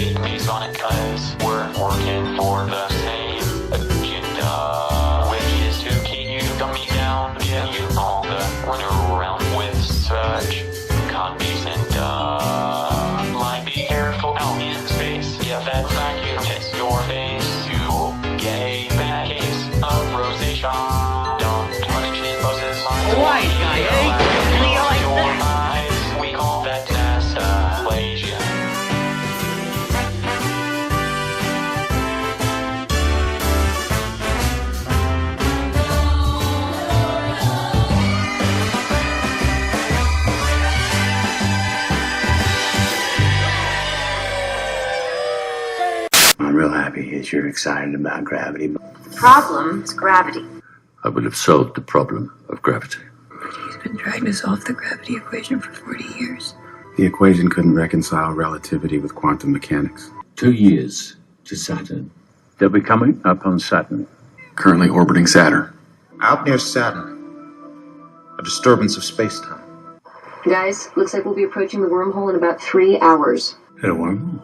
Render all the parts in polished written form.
treat me on it, cause we're working for the same agenda, which is to keep you dumbing down, give you all the run around with such convicts and like be careful out in space. Yeah, that vacuum hits your face. You gay bad case of rosacea. Don't punish it, Moses. White guy, eh? And you like that? Eyes, we call that NASA plagiarism. I'm real happy that you're excited about gravity. The problem is gravity. I will have solved the problem of gravity. He's been trying to solve the gravity equation for 40 years. The equation couldn't reconcile relativity with quantum mechanics. 2 years to Saturn. They'll be coming up on Saturn. Currently orbiting Saturn. Out near Saturn, a disturbance of space-time. Guys, looks like we'll be approaching the wormhole in about 3 hours. A wormhole?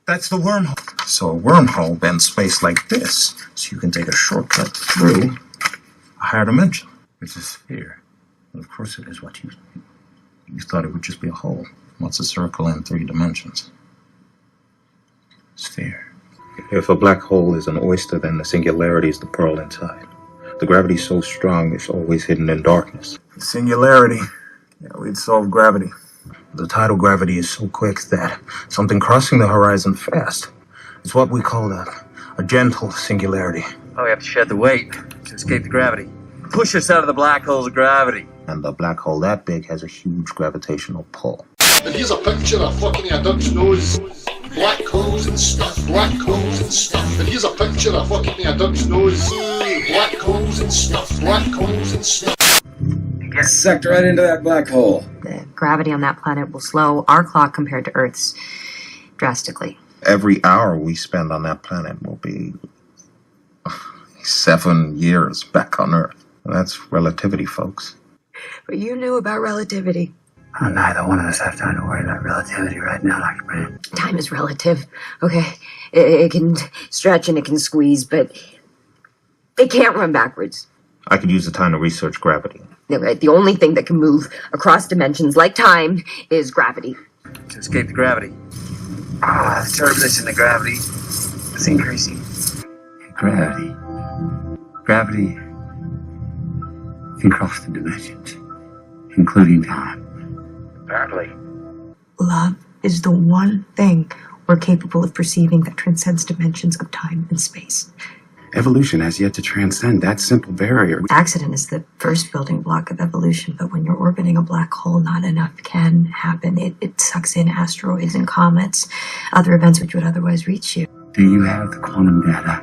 That's the wormhole. So a wormhole bends space like this, so you can take a shortcut through a higher dimension. It's a sphere. Well, of course it is. What you thought it would just be a hole. What's a circle in 3 dimensions? Sphere. If a black hole is an oyster, then the singularity is the pearl inside. The gravity's so strong, it's always hidden in darkness. Singularity. Yeah, we'd solve gravity. The tidal gravity is so quick that something crossing the horizon fast is what we call a gentle singularity. Oh, we have to shed the weight to escape the gravity. Push us out of the black hole's gravity. And the black hole that big has a huge gravitational pull. And here's a picture of fucking a duck's nose. Black holes and stuff, black holes and stuff. And here's a picture of fucking a duck's nose. Black holes and stuff, black holes and stuff. Get sucked right into that black hole. The gravity on that planet will slow our clock compared to Earth's drastically. Every hour we spend on that planet will be 7 years back on Earth. That's relativity, folks. But you knew about relativity. Oh, neither one of us have time to worry about relativity right now, Dr. Brand. Time is relative, okay? It can stretch and it can squeeze, but it can't run backwards. I could use the time to research gravity. Yeah, right. The only thing that can move across dimensions like time is gravity. To escape the gravity. The turbulence in the gravity is increasing. Gravity can cross the dimensions, including time. Apparently. Love is the one thing we're capable of perceiving that transcends dimensions of time and space. Evolution has yet to transcend that simple barrier. Accident is the first building block of evolution, but when you're orbiting a black hole, not enough can happen. It sucks in asteroids and comets, other events which would otherwise reach you. Do you have the quantum data?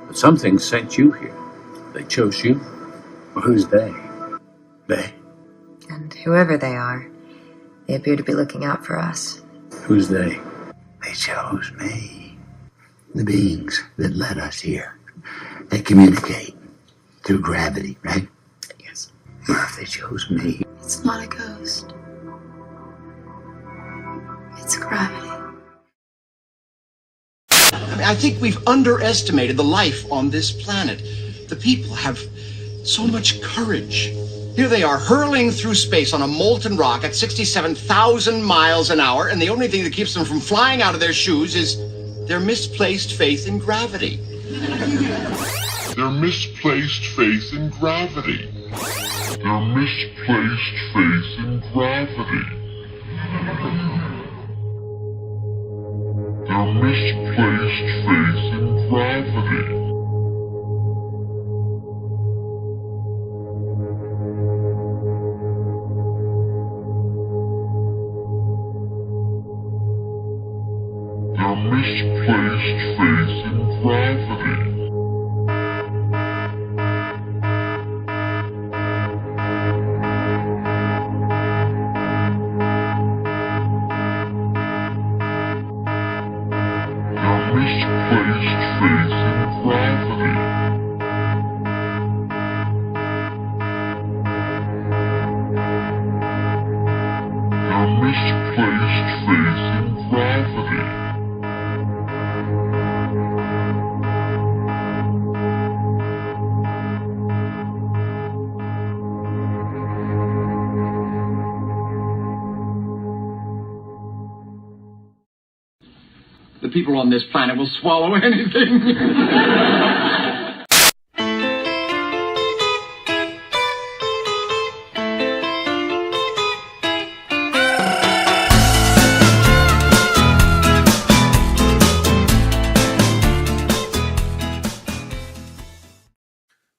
But something sent you here. They chose you. Well, who's they? They. And whoever they are, they appear to be looking out for us. Who's they? They chose me. The beings that led us here. They communicate through gravity, right? Yes. Or if they chose me. It's not a ghost. It's gravity. I think we've underestimated the life on this planet. The people have so much courage. Here they are hurling through space on a molten rock at 67,000 miles an hour, and the only thing that keeps them from flying out of their shoes is their misplaced faith in gravity. Their misplaced faith in gravity. Their misplaced faith in gravity. Their misplaced faith in gravity. Their misplaced faith in gravity. The people on this planet will swallow anything.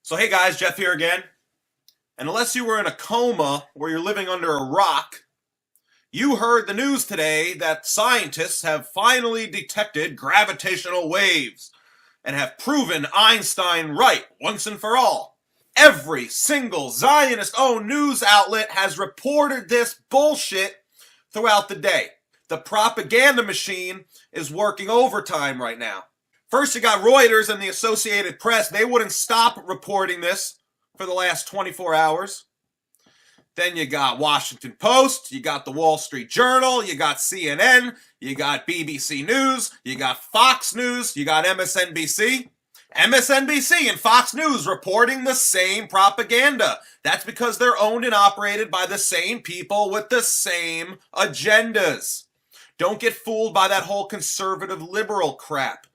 So hey guys, Jeff here again. And unless you were in a coma where you're living under a rock, you heard the news today that scientists have finally detected gravitational waves and have proven Einstein right once and for all. Every single Zionist-owned news outlet has reported this bullshit throughout the day. The propaganda machine is working overtime right now. First, you got Reuters and the Associated Press. They wouldn't stop reporting this for the last 24 hours. Then you got Washington Post, you got the Wall Street Journal, you got CNN, you got BBC News, you got Fox News, you got MSNBC. MSNBC and Fox News reporting the same propaganda. That's because they're owned and operated by the same people with the same agendas. Don't get fooled by that whole conservative liberal crap.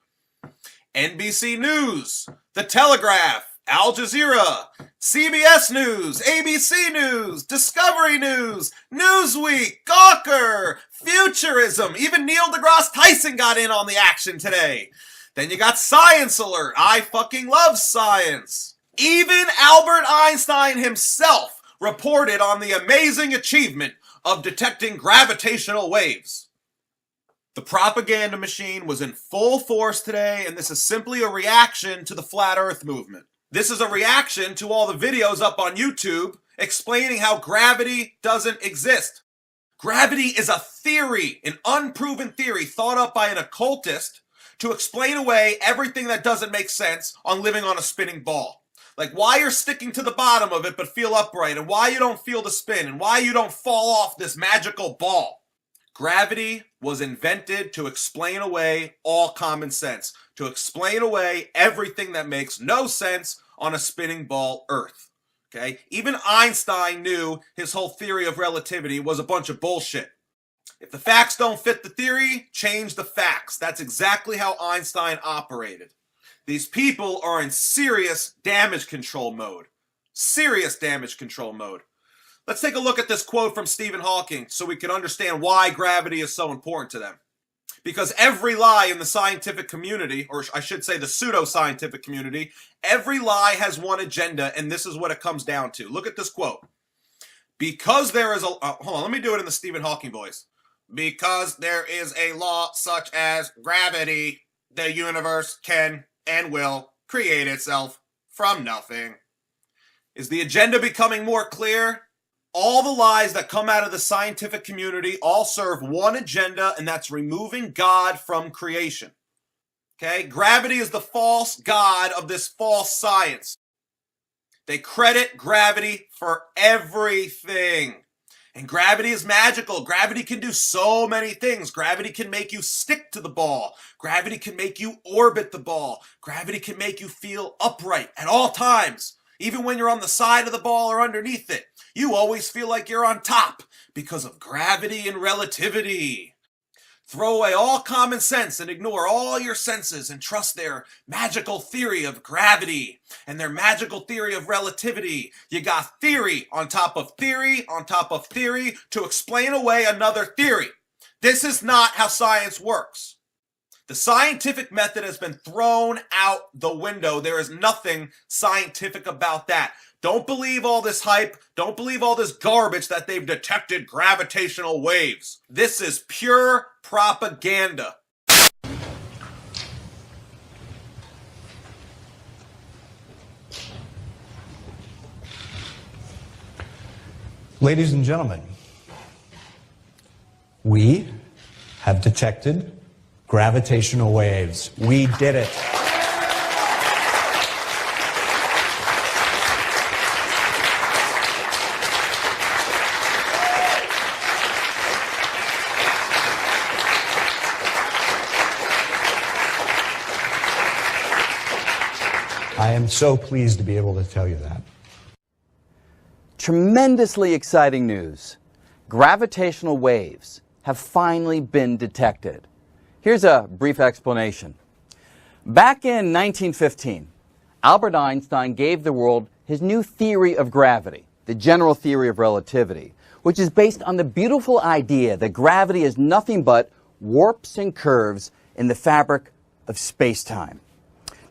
NBC News, The Telegraph, Al Jazeera, CBS News, ABC News, Discovery News, Newsweek, Gawker, Futurism. Even Neil deGrasse Tyson got in on the action today. Then you got Science Alert. I fucking love science. Even Albert Einstein himself reported on the amazing achievement of detecting gravitational waves. The propaganda machine was in full force today, and this is simply a reaction to the Flat Earth movement. This is a reaction to all the videos up on YouTube explaining how gravity doesn't exist. Gravity is a theory, an unproven theory thought up by an occultist to explain away everything that doesn't make sense on living on a spinning ball. Like why you're sticking to the bottom of it but feel upright, and why you don't feel the spin, and why you don't fall off this magical ball. Gravity was invented to explain away all common sense, to explain away everything that makes no sense on a spinning ball Earth. Okay? Even Einstein knew his whole theory of relativity was a bunch of bullshit. If the facts don't fit the theory, change the facts. That's exactly how Einstein operated. These people are in serious damage control mode. Serious damage control mode. Let's take a look at this quote from Stephen Hawking so we can understand why gravity is so important to them. Because every lie in the scientific community, or I should say the pseudo-scientific community, every lie has one agenda, and this is what it comes down to. Look at this quote. Because there is a... hold on, let me do it in the Stephen Hawking voice. Because there is a law such as gravity, the universe can and will create itself from nothing. Is the agenda becoming more clear? All the lies that come out of the scientific community all serve one agenda, and that's removing God from creation. Okay? Gravity is the false god of this false science. They credit gravity for everything. And gravity is magical. Gravity can do so many things. Gravity can make you stick to the ball. Gravity can make you orbit the ball. Gravity can make you feel upright at all times. Even when you're on the side of the ball or underneath it, you always feel like you're on top because of gravity and relativity. Throw away all common sense and ignore all your senses and trust their magical theory of gravity and their magical theory of relativity. You got theory on top of theory on top of theory to explain away another theory. This is not how science works. The scientific method has been thrown out the window. There is nothing scientific about that. Don't believe all this hype. Don't believe all this garbage that they've detected gravitational waves. This is pure propaganda. Ladies and gentlemen, we have detected gravitational waves. We did it. I am so pleased to be able to tell you that. Tremendously exciting news. Gravitational waves have finally been detected. Here's a brief explanation. Back in 1915, Albert Einstein gave the world his new theory of gravity, the general theory of relativity, which is based on the beautiful idea that gravity is nothing but warps and curves in the fabric of space-time.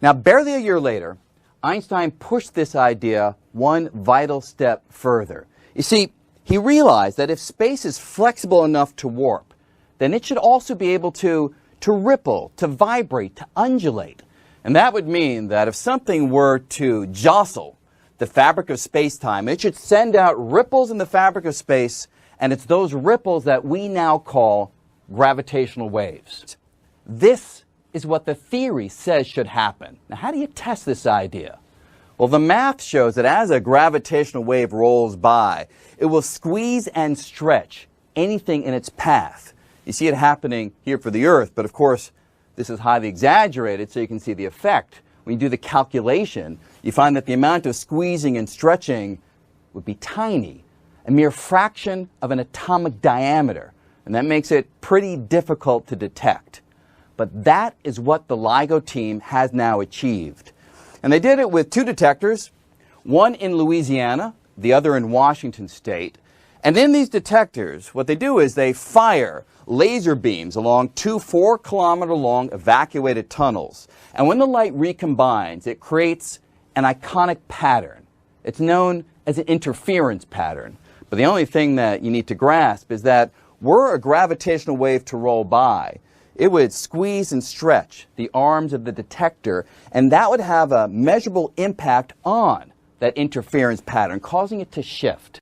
Now, barely a year later, Einstein pushed this idea one vital step further. You see, he realized that if space is flexible enough to warp, then it should also be able to ripple, to vibrate, to undulate. And that would mean that if something were to jostle the fabric of space-time, it should send out ripples in the fabric of space, and it's those ripples that we now call gravitational waves. This is what the theory says should happen. Now, how do you test this idea? Well, the math shows that as a gravitational wave rolls by, it will squeeze and stretch anything in its path. You see it happening here for the Earth, but of course, this is highly exaggerated so you can see the effect. When you do the calculation, you find that the amount of squeezing and stretching would be tiny, a mere fraction of an atomic diameter, and that makes it pretty difficult to detect. But that is what the LIGO team has now achieved. And they did it with two detectors, one in Louisiana, the other in Washington State. And in these detectors, what they do is they fire laser beams along two 4-kilometer-long evacuated tunnels. And when the light recombines, it creates an iconic pattern. It's known as an interference pattern. But the only thing that you need to grasp is that were a gravitational wave to roll by, it would squeeze and stretch the arms of the detector, and that would have a measurable impact on that interference pattern, causing it to shift.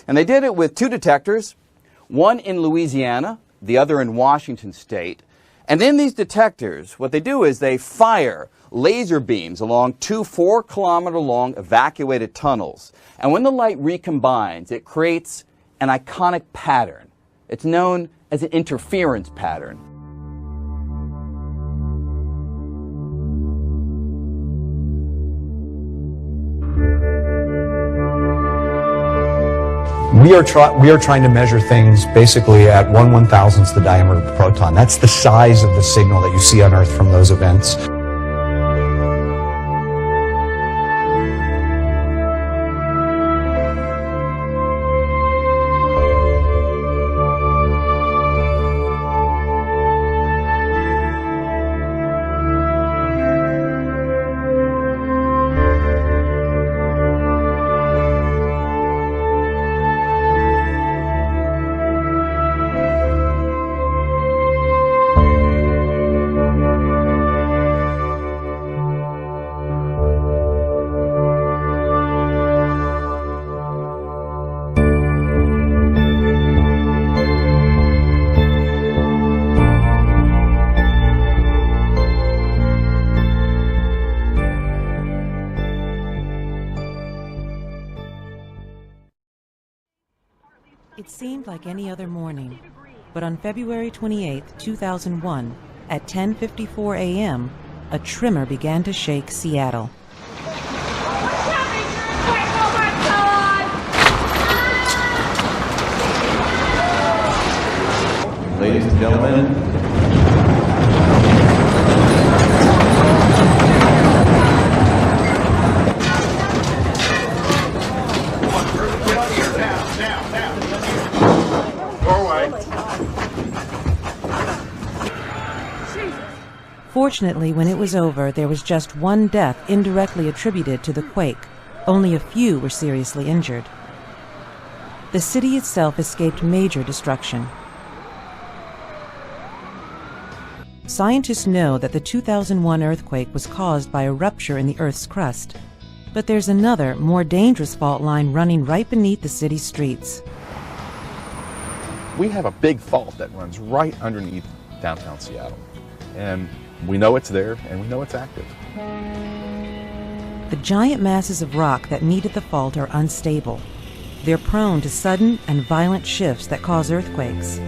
And they did it with two detectors, one in Louisiana, the other in Washington State. And in these detectors, what they do is they fire laser beams along two 4-kilometer-long evacuated tunnels. And when the light recombines, it creates an iconic pattern. It's known as an interference pattern. We are trying to measure things basically at 1/1000th the diameter of a proton. That's the size of the signal that you see on Earth from those events. It seemed like any other morning, but on February 28, 2001, at 10:54 a.m., a tremor began to shake Seattle. Ladies and gentlemen, Fortunately, when it was over, there was just one death indirectly attributed to the quake. Only a few were seriously injured. The city itself escaped major destruction. Scientists know that the 2001 earthquake was caused by a rupture in the Earth's crust. But there's another, more dangerous fault line running right beneath the city's streets. We have a big fault that runs right underneath downtown Seattle. And we know it's there, and we know it's active. The giant masses of rock that meet at the fault are unstable. They're prone to sudden and violent shifts that cause earthquakes.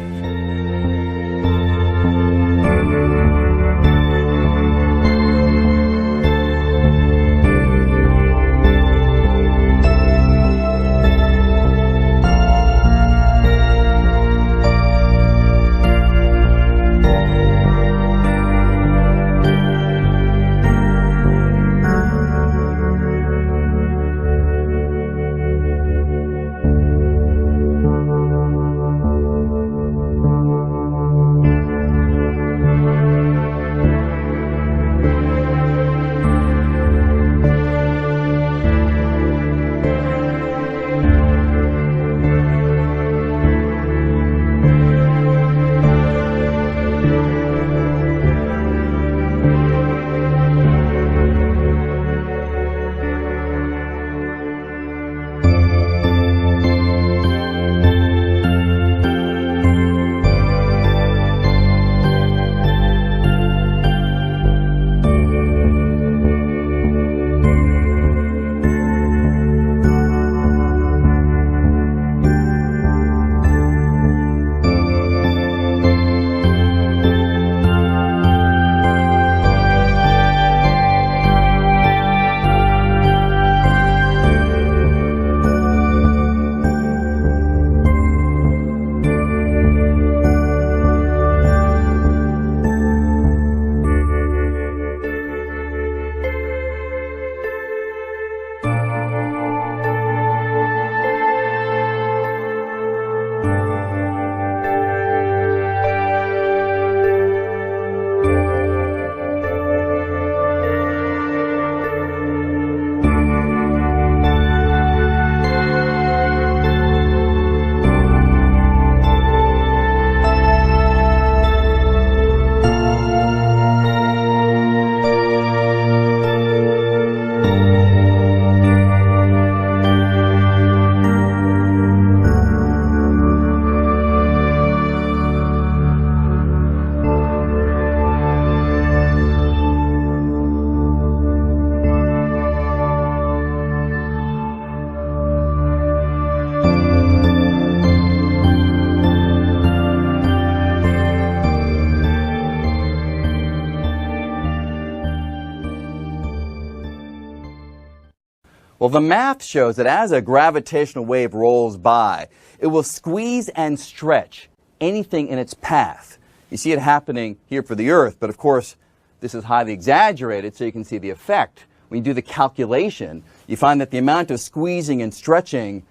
Well, the math shows that as a gravitational wave rolls by, it will squeeze and stretch anything in its path. You see it happening here for the Earth, but of course, this is highly exaggerated so you can see the effect. When you do the calculation, you find that the amount of squeezing and stretching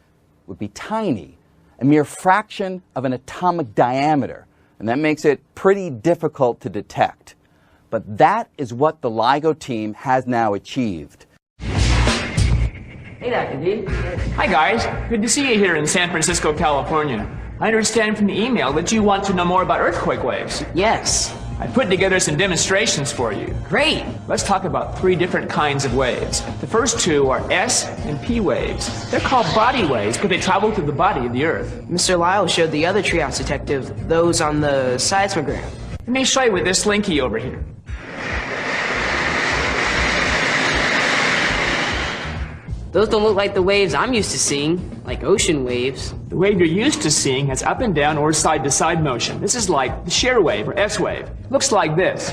would be tiny, a mere fraction of an atomic diameter, and that makes it pretty difficult to detect. But that is what the LIGO team has now achieved. Hey, Dr. D. Hi, guys. Good to see you here in San Francisco, California. I understand from the email that you want to know more about earthquake waves. Yes. I put together some demonstrations for you. Great. Let's talk about 3 different kinds of waves. The first 2 are S and P waves. They're called body waves, but they travel through the body of the Earth. Mr. Lyle showed the other treehouse detective those on the seismogram. Let me show you with this slinky over here. Those don't look like the waves I'm used to seeing, like ocean waves. The wave you're used to seeing has up and down or side-to-side motion. This is like the shear wave or S wave. Looks like this.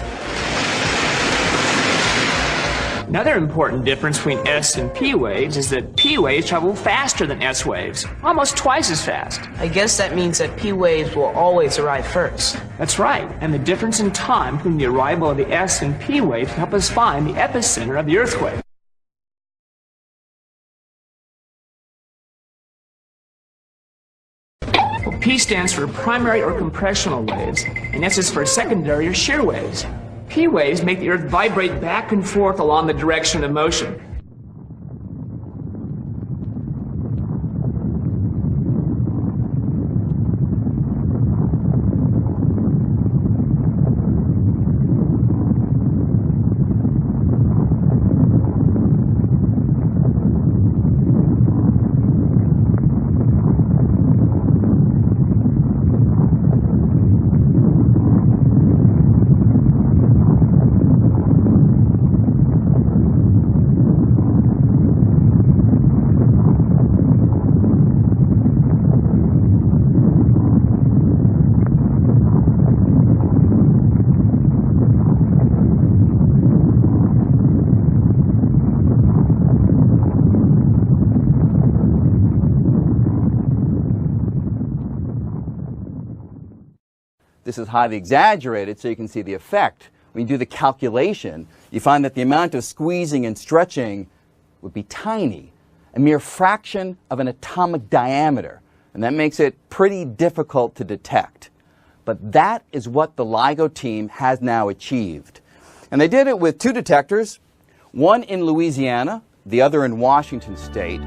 Another important difference between S and P waves is that P waves travel faster than S waves, almost twice as fast. I guess that means that P waves will always arrive first. That's right, and the difference in time between the arrival of the S and P waves help us find the epicenter of the earthquake. Well, P stands for primary or compressional waves, and S is for secondary or shear waves. P waves make the Earth vibrate back and forth along the direction of motion. this is highly exaggerated so you can see the effect. When you do the calculation, you find that the amount of squeezing and stretching would be tiny, a mere fraction of an atomic diameter, and that makes it pretty difficult to detect. But that is what the LIGO team has now achieved. And they did it with two detectors, one in Louisiana, the other in Washington State.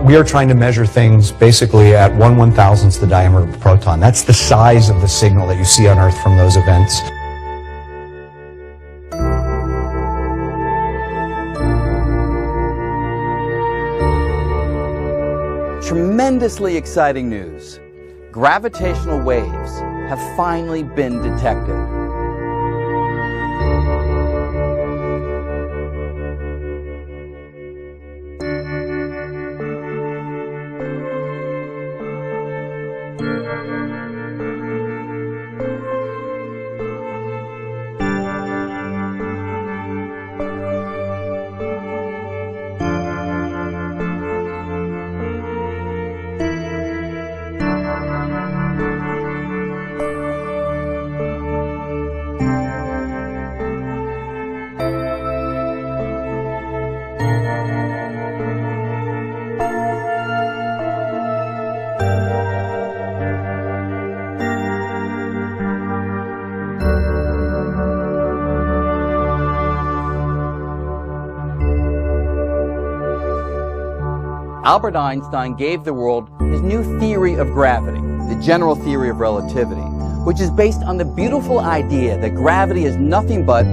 We are trying to measure things basically at 1/1000th the diameter of a proton. That's the size of the signal that you see on Earth from those events. Tremendously exciting news. Gravitational waves have finally been detected. Albert Einstein gave the world his new theory of gravity, the general theory of relativity, which is based on the beautiful idea that gravity is nothing but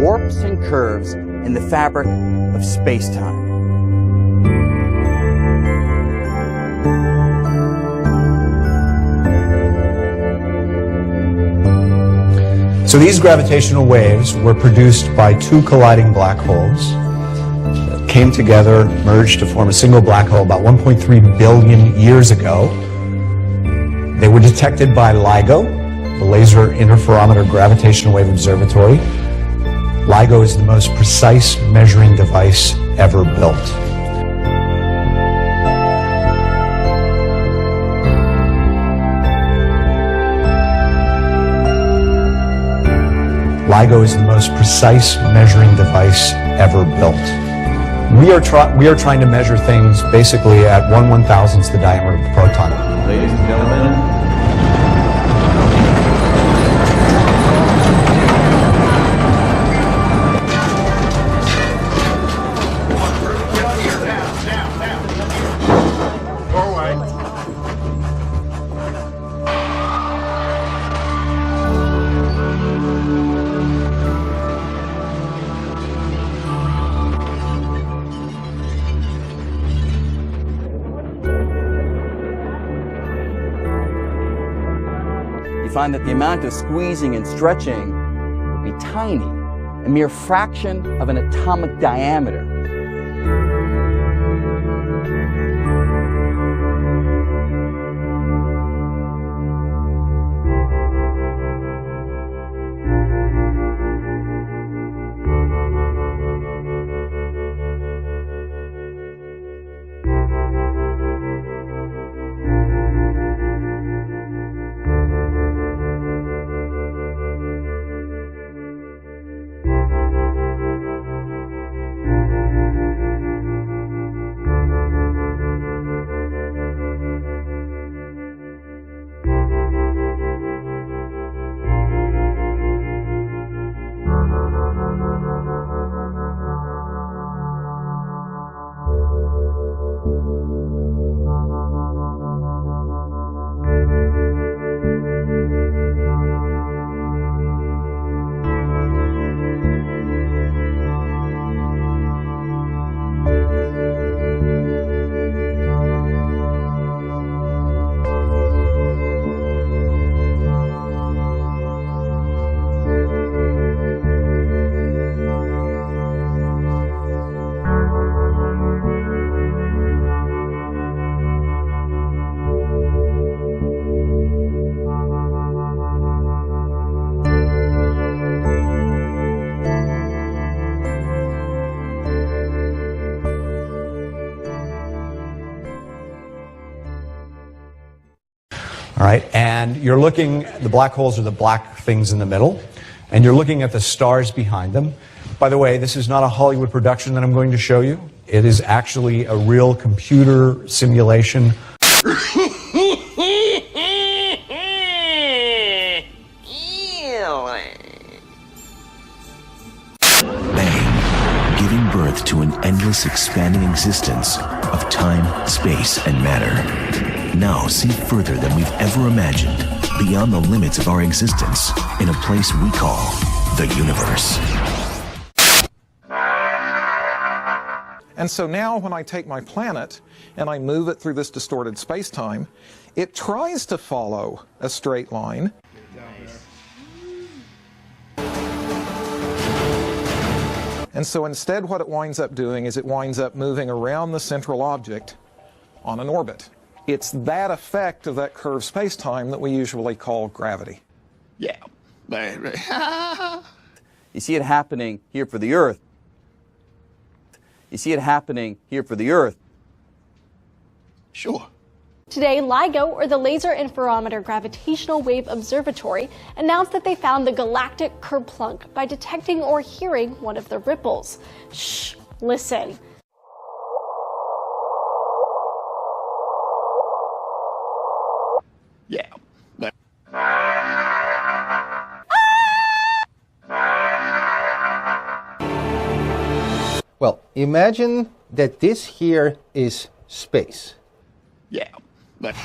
warps and curves in the fabric of space-time. So these gravitational waves were produced by two colliding black holes that came together, merged to form a single black hole about 1.3 billion years ago. They were detected by LIGO, the Laser Interferometer Gravitational Wave Observatory. LIGO is the most precise measuring device ever built. LIGO is the most precise measuring device ever built. We are trying to measure things basically at 1/1000th the diameter of a proton. Ladies and gentlemen, find that the amount of squeezing and stretching would be tiny, a mere fraction of an atomic diameter. All right, and you're looking, the black holes are the black things in the middle, and you're looking at the stars behind them. By the way, this is not a Hollywood production that I'm going to show you. It is actually a real computer simulation. Bang, giving birth to an endless expanding existence of time, space, and matter. Now see further than we've ever imagined, beyond the limits of our existence, in a place we call the universe. And so now when I take my planet and I move it through this distorted space-time, it tries to follow a straight line. And so instead what it winds up doing is it winds up moving around the central object on an orbit. It's that effect of that curved space-time that we usually call gravity. Yeah. You see it happening here for the Earth. You see it happening here for the Earth. Sure. Today, LIGO, or the Laser Interferometer Gravitational Wave Observatory, announced that they found the galactic kerplunk by detecting or hearing one of the ripples. Shh, listen. Yeah. Well, imagine that this here is space. Yeah, but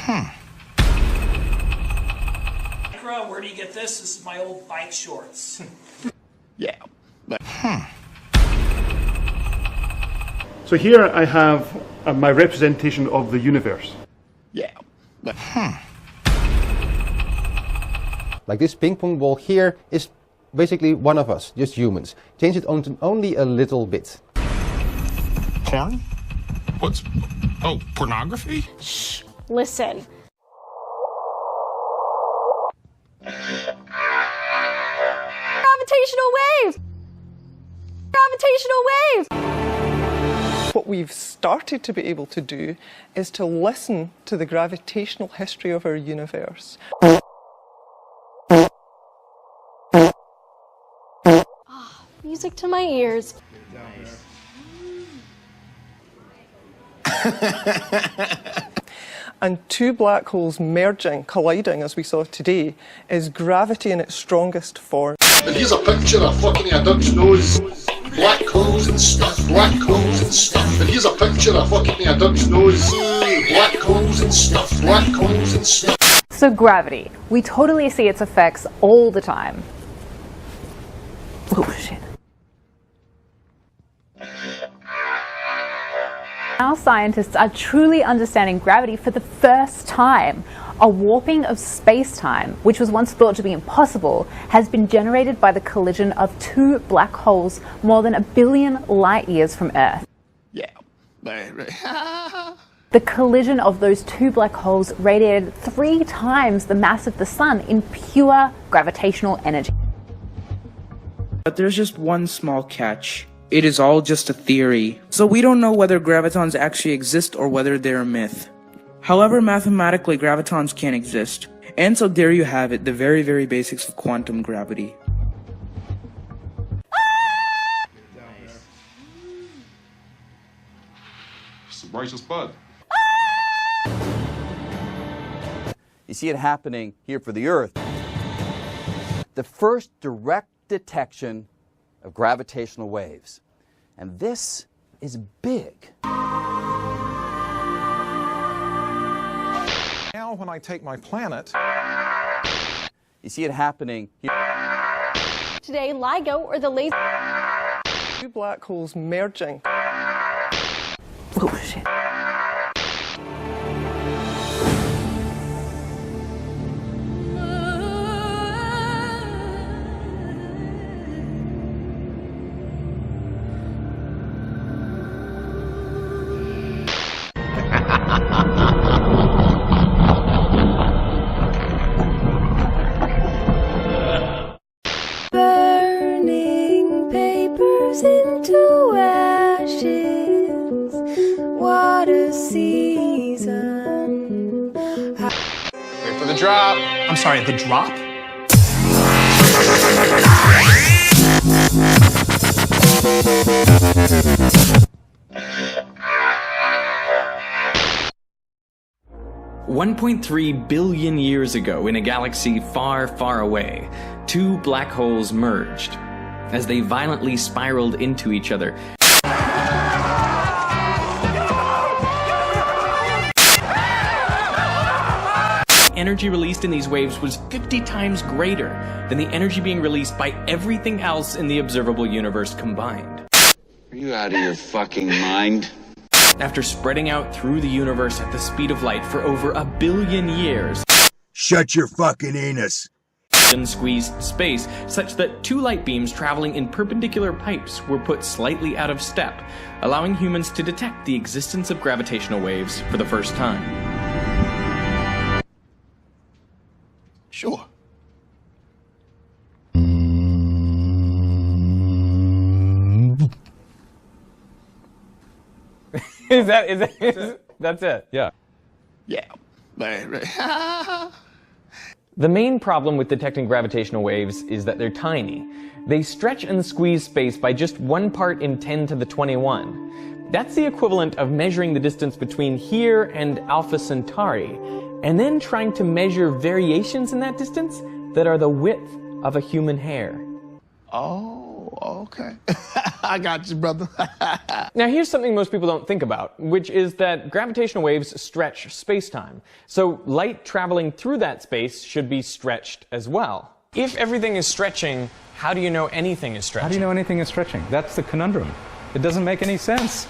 Where do you get this? This is my old bike shorts. Yeah, but So here I have my representation of the universe. Yeah, but Like this ping pong ball here is basically one of us, just humans. Change it only a little bit. Porn? What's... Oh, pornography? Shh, listen. Gravitational waves! Gravitational waves! What we've started to be able to do is to listen to the gravitational history of our universe. Music to my ears. And two black holes merging, colliding, as we saw today, is gravity in its strongest form. And here's a picture of fucking a duck's nose. Black holes and stuff, black holes and stuff. And here's a picture of fucking a duck's nose. Black holes and stuff, black holes and stuff. So gravity, we totally see its effects all the time. Oh shit. Now scientists are truly understanding gravity for the first time. A warping of space-time, which was once thought to be impossible, has been generated by the collision of two black holes more than 1 billion light years from Earth. Yeah. The collision of those two black holes radiated 3 times the mass of the sun in pure gravitational energy. But there's just one small catch. It is all just a theory, so we don't know whether gravitons actually exist or whether they're a myth. However, mathematically gravitons can exist, and so there you have it, the very, very basics of quantum gravity. It's the brightest bud. You see it happening here for the Earth. The first direct detection of gravitational waves. And this is big. Now when I take my planet... You see it happening here. Today, LIGO, or the Laser... Two black holes merging. Oh shit. Burning papers into ashes. Why drop. I'm sorry, the drop? $1.3 billion years ago, in a galaxy far, far away, two black holes merged. As they violently spiraled into each other, energy released in these waves was 50 times greater than the energy being released by everything else in the observable universe combined. Are you out of your fucking mind? After spreading out through the universe at the speed of light for over 1 billion years, shut your fucking anus. Squeezed space such that two light beams traveling in perpendicular pipes were put slightly out of step, allowing humans to detect the existence of gravitational waves for the first time. Sure. That's it? Yeah. Yeah. The main problem with detecting gravitational waves is that they're tiny. They stretch and squeeze space by just 1 part in 10 to the 21. That's the equivalent of measuring the distance between here and Alpha Centauri, and then trying to measure variations in that distance that are the width of a human hair. Oh, okay. I got you, brother. Now here's something most people don't think about, which is that gravitational waves stretch space-time. So light traveling through that space should be stretched as well. If everything is stretching, how do you know anything is stretching? How do you know anything is stretching? That's the conundrum. It doesn't make any sense.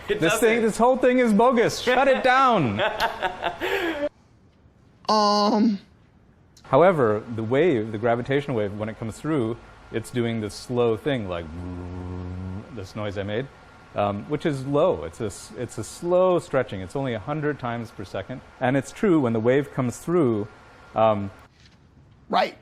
This whole thing is bogus. Shut it down. However, the gravitational wave, when it comes through, it's doing this slow thing, like this noise I made, which is low. It's a slow stretching. It's only 100 times per second. And it's true, when the wave comes through... Right,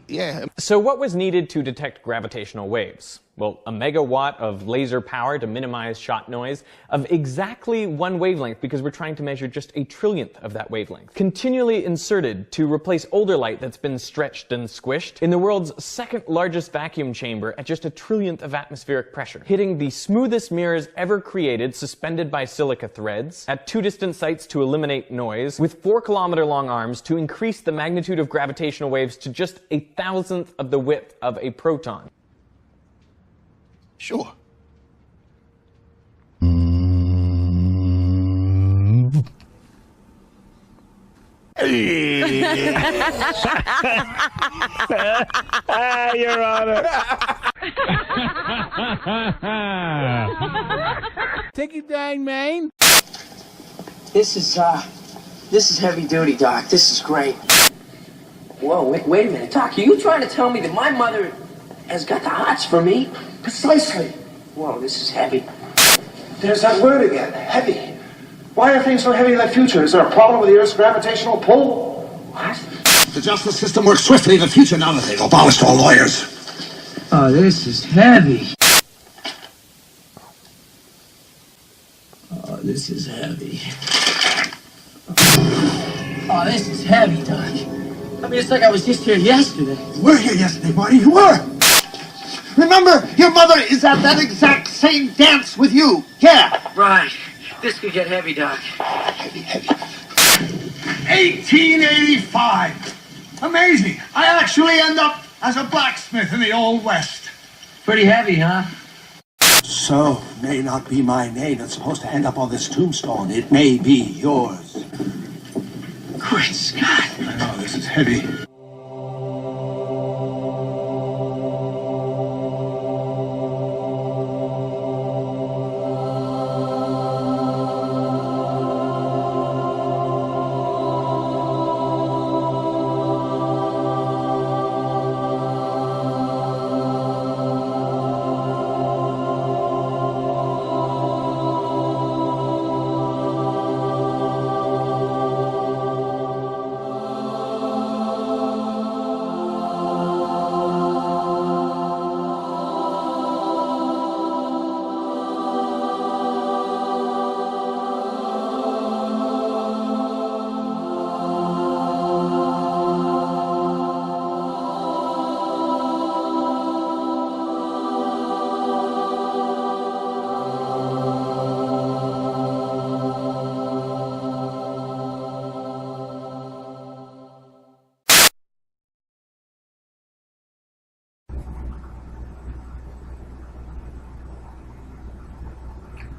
yeah. So what was needed to detect gravitational waves? Well, a megawatt of laser power to minimize shot noise of exactly 1 wavelength, because we're trying to measure just 1/trillionth of that wavelength. Continually inserted to replace older light that's been stretched and squished in the world's 2nd largest vacuum chamber at just 1/trillionth of atmospheric pressure, hitting the smoothest mirrors ever created, suspended by silica threads, at 2 distant sites to eliminate noise, with 4-kilometer-long arms to increase the magnitude of gravitational waves to just 1,000th of the width of a proton. Sure. Your Honor. Take it down, man. This is heavy duty, Doc. This is great. Whoa, wait a minute, Doc. Are you trying to tell me that my mother has got the hots for me? Precisely. Whoa, this is heavy. There's that word again, heavy. Why are things so heavy in the future? Is there a problem with the Earth's gravitational pull? What? The justice system works swiftly in the future now that they've abolished all lawyers. Oh, this is heavy. Oh, this is heavy. Oh, this is heavy, Doc. I mean, it's like I was just here yesterday. You were here yesterday, Marty. You were. Remember, your mother is at that exact same dance with you. Yeah. Right. This could get heavy, Doc. Heavy. 1885. Amazing. I actually end up as a blacksmith in the Old West. Pretty heavy, huh? So, may not be my name that's supposed to end up on this tombstone. It may be yours. Great Scott. I know, this is heavy.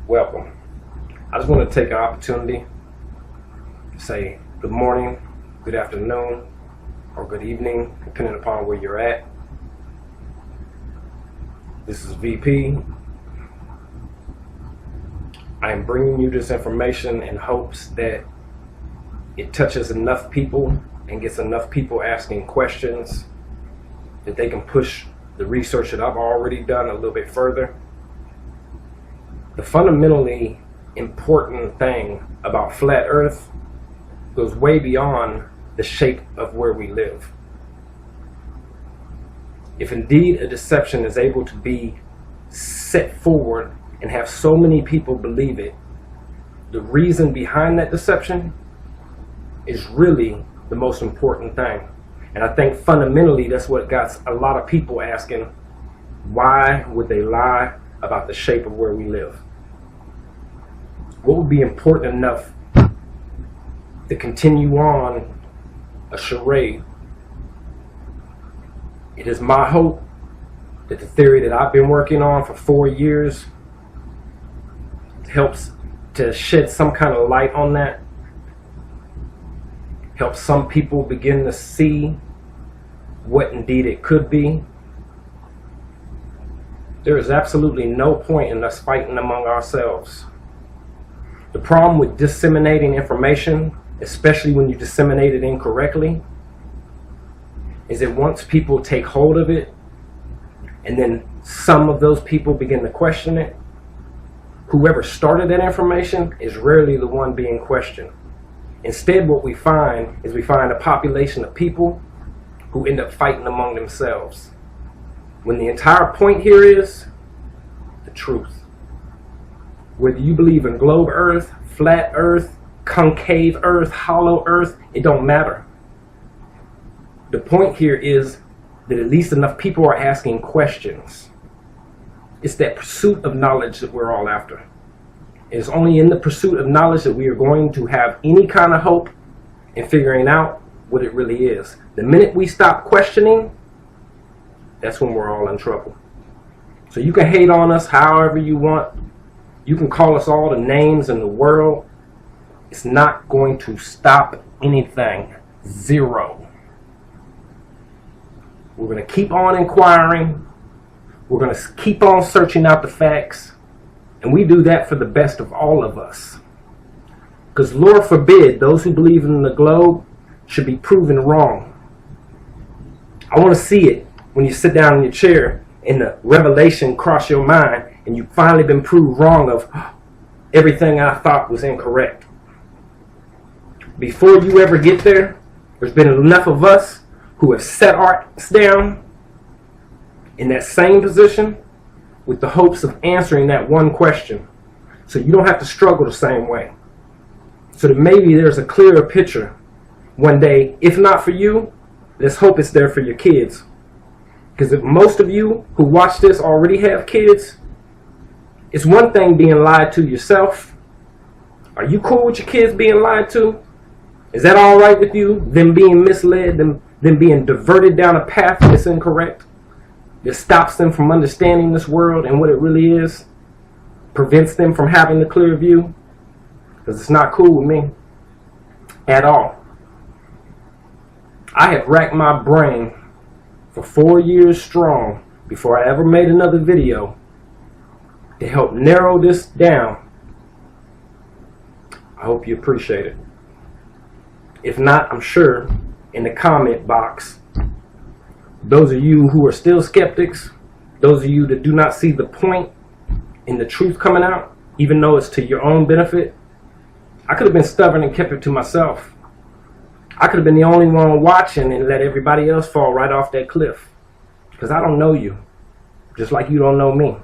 welcome. I just want to take an opportunity to say good morning, good afternoon, or good evening, depending upon where you're at. This is VP. I am bringing you this information in hopes that it touches enough people and gets enough people asking questions that they can push the research that I've already done a little bit further. The fundamentally important thing about flat Earth goes way beyond the shape of where we live. If indeed a deception is able to be set forward and have so many people believe it, the reason behind that deception is really the most important thing. And I think fundamentally that's what got a lot of people asking, why would they lie about the shape of where we live? What would be important enough to continue on a charade? It is my hope that the theory that I've been working on for 4 years helps to shed some kind of light on that, helps some people begin to see what indeed it could be. There is absolutely no point in us fighting among ourselves. The problem with disseminating information, especially when you disseminate it incorrectly, is that once people take hold of it, and then some of those people begin to question it, whoever started that information is rarely the one being questioned. Instead, what we find is we find a population of people who end up fighting among themselves, when the entire point here is the truth. Whether you believe in globe Earth, flat Earth, concave Earth, hollow Earth, it don't matter. The point here is that at least enough people are asking questions. It's that pursuit of knowledge that we're all after. It's only in the pursuit of knowledge that we are going to have any kind of hope in figuring out what it really is. The minute we stop questioning, that's when we're all in trouble. So you can hate on us however you want. You can call us all the names in the world. It's not going to stop anything. Zero. We're going to keep on inquiring. We're going to keep on searching out the facts. And we do that for the best of all of us. Because Lord forbid, those who believe in the globe should be proven wrong. I want to see it when you sit down in your chair and the revelation cross your mind and you've finally been proved wrong of everything I thought was incorrect. Before you ever get there, there's been enough of us who have set us down in that same position with the hopes of answering that one question, so you don't have to struggle the same way. So that maybe there's a clearer picture one day. If not for you, let's hope it's there for your kids. Because if most of you who watch this already have kids, it's one thing being lied to yourself. Are you cool with your kids being lied to? Is that all right with you? Them being misled, them being diverted down a path that's incorrect, that stops them from understanding this world and what it really is, prevents them from having the clear view? Because it's not cool with me at all. I have racked my brain for 4 years strong before I ever made another video to help narrow this down. I hope you appreciate it. If not, I'm sure in the comment box, those of you who are still skeptics, those of you that do not see the point in the truth coming out, even though it's to your own benefit, I could have been stubborn and kept it to myself. I could have been the only one watching and let everybody else fall right off that cliff. Because I don't know you, just like you don't know me.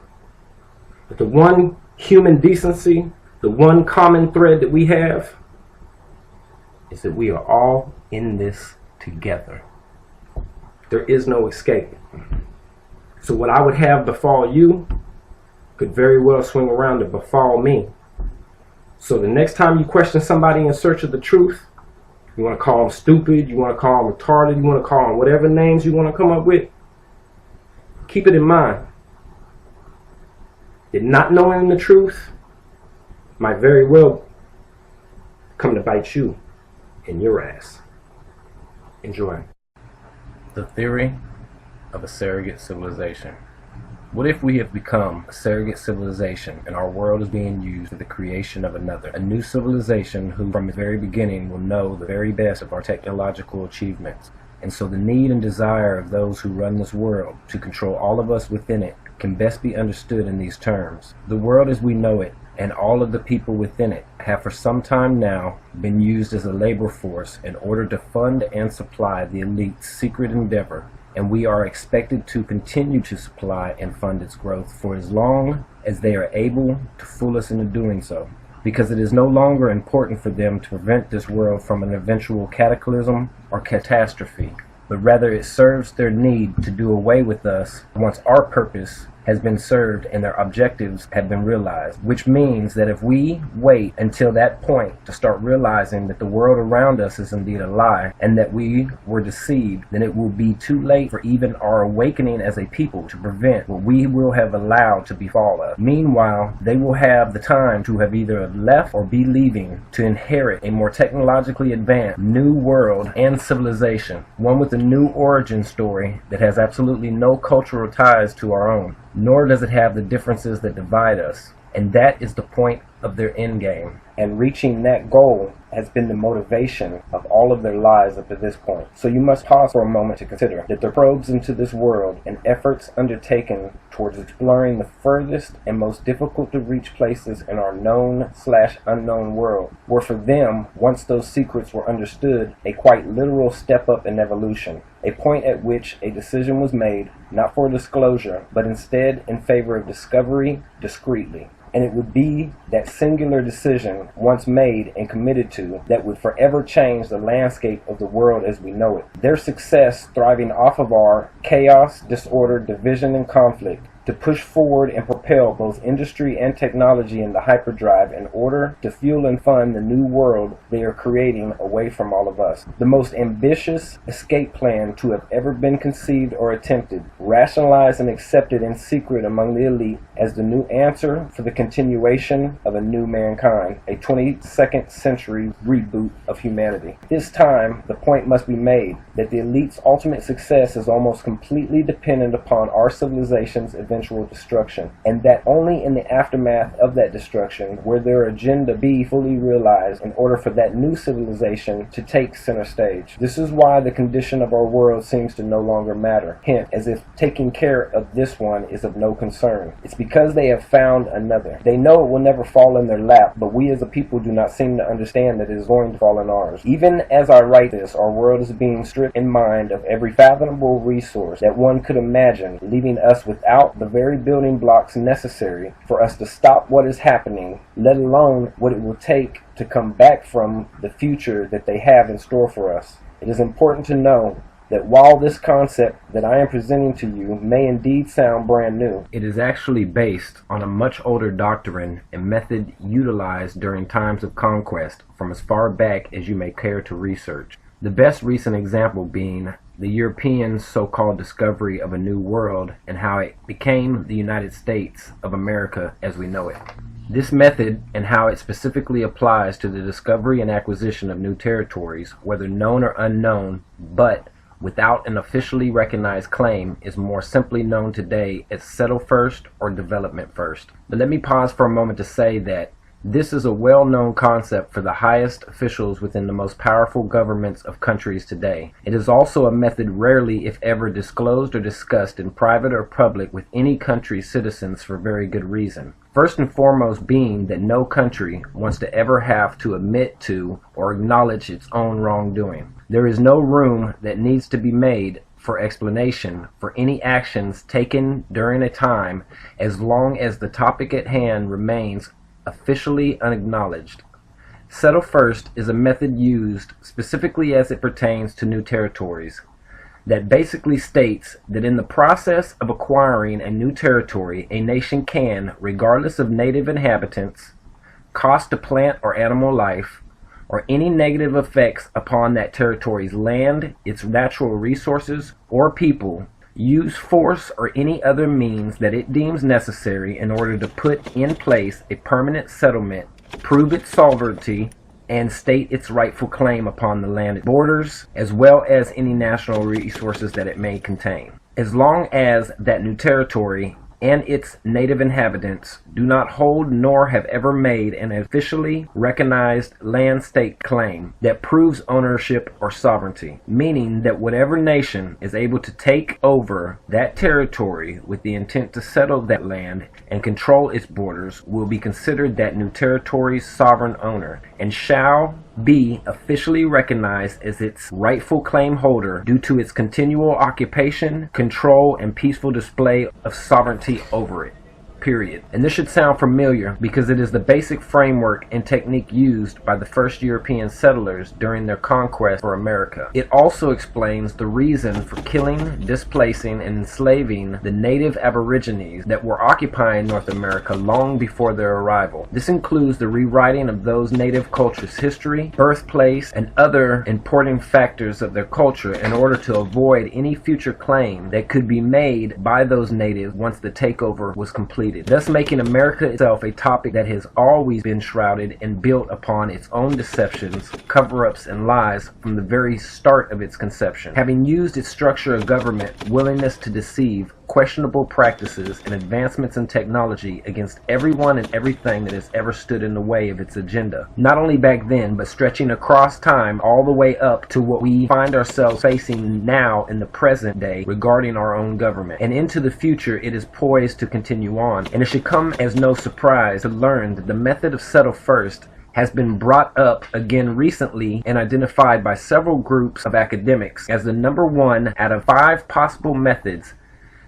But the one human decency, the one common thread that we have, is that we are all in this together. There is no escape. So what I would have befall you could very well swing around to befall me. So the next time you question somebody in search of the truth, you want to call them stupid, you want to call them retarded, you want to call them whatever names you want to come up with, keep it in mind that not knowing the truth might very well come to bite you in your ass. Enjoy. The theory of a surrogate civilization. What if we have become a surrogate civilization and our world is being used for the creation of another, a new civilization who from the very beginning will know the very best of our technological achievements? And so the need and desire of those who run this world to control all of us within it can best be understood in these terms. The world as we know it and all of the people within it have for some time now been used as a labor force in order to fund and supply the elite's secret endeavor, and we are expected to continue to supply and fund its growth for as long as they are able to fool us into doing so, because it is no longer important for them to prevent this world from an eventual cataclysm or catastrophe, but rather it serves their need to do away with us once our purpose has been served and their objectives have been realized, which means that if we wait until that point to start realizing that the world around us is indeed a lie and that we were deceived, then it will be too late for even our awakening as a people to prevent what we will have allowed to befall us. Meanwhile, they will have the time to have either left or be leaving to inherit a more technologically advanced new world and civilization, one with a new origin story that has absolutely no cultural ties to our own, nor does it have the differences that divide us. And that is the point of their end game. And reaching that goal has been the motivation of all of their lives up to this point. So you must pause for a moment to consider that the probes into this world and efforts undertaken towards exploring the furthest and most difficult to reach places in our known/unknown world were for them, once those secrets were understood, a quite literal step up in evolution, a point at which a decision was made, not for disclosure, but instead in favor of discovery discreetly. And it would be that singular decision, once made and committed to, that would forever change the landscape of the world as we know it. Their success thriving off of our chaos, disorder, division, and conflict, to push forward and propel both industry and technology in the hyperdrive in order to fuel and fund the new world they are creating away from all of us. The most ambitious escape plan to have ever been conceived or attempted, rationalized and accepted in secret among the elite as the new answer for the continuation of a new mankind, a 22nd century reboot of humanity. This time, the point must be made that the elite's ultimate success is almost completely dependent upon our civilization's eventual destruction, and that only in the aftermath of that destruction will their agenda be fully realized in order for that new civilization to take center stage. This is why the condition of our world seems to no longer matter, hint, as if taking care of this one is of no concern. It's because they have found another. They know it will never fall in their lap, but we as a people do not seem to understand that it is going to fall in ours. Even as I write this, our world is being stripped in mind of every fathomable resource that one could imagine, leaving us without the very building blocks necessary for us to stop what is happening, let alone what it will take to come back from the future that they have in store for us. It is important to know that while this concept that I am presenting to you may indeed sound brand new, it is actually based on a much older doctrine and method utilized during times of conquest from as far back as you may care to research. The best recent example being the European so-called discovery of a new world and how it became the United States of America as we know it. This method and how it specifically applies to the discovery and acquisition of new territories, whether known or unknown, but without an officially recognized claim, is more simply known today as settle first or development first. But let me pause for a moment to say that this is a well-known concept for the highest officials within the most powerful governments of countries today. It is also a method rarely, if ever, disclosed or discussed in private or public with any country's citizens for very good reason. First and foremost being that no country wants to ever have to admit to or acknowledge its own wrongdoing. There is no room that needs to be made for explanation for any actions taken during a time as long as the topic at hand remains officially unacknowledged. Settle first is a method used specifically as it pertains to new territories that basically states that in the process of acquiring a new territory, a nation can, regardless of native inhabitants, cost to plant or animal life, or any negative effects upon that territory's land, its natural resources, or people, use force or any other means that it deems necessary in order to put in place a permanent settlement prove its sovereignty, and state its rightful claim upon the land borders, as well as any national resources that it may contain. As long as that new territory and its native inhabitants do not hold nor have ever made an officially recognized land state claim that proves ownership or sovereignty, meaning that whatever nation is able to take over that territory with the intent to settle that land and control its borders will be considered that new territory's sovereign owner and shall be officially recognized as its rightful claim holder due to its continual occupation, control, and peaceful display of sovereignty over it. Period. And this should sound familiar because it is the basic framework and technique used by the first European settlers during their conquest for America. It also explains the reason for killing, displacing, and enslaving the native aborigines that were occupying North America long before their arrival. This includes the rewriting of those native cultures' history, birthplace, and other important factors of their culture in order to avoid any future claim that could be made by those natives once the takeover was completed, thus making America itself a topic that has always been shrouded and built upon its own deceptions, cover-ups, and lies from the very start of its conception. Having used its structure of government, willingness to deceive, questionable practices, and advancements in technology against everyone and everything that has ever stood in the way of its agenda. Not only back then, but stretching across time all the way up to what we find ourselves facing now in the present day regarding our own government. And into the future, it is poised to continue on. And it should come as no surprise to learn that the method of settle first has been brought up again recently and identified by several groups of academics as the number one out of 5 possible methods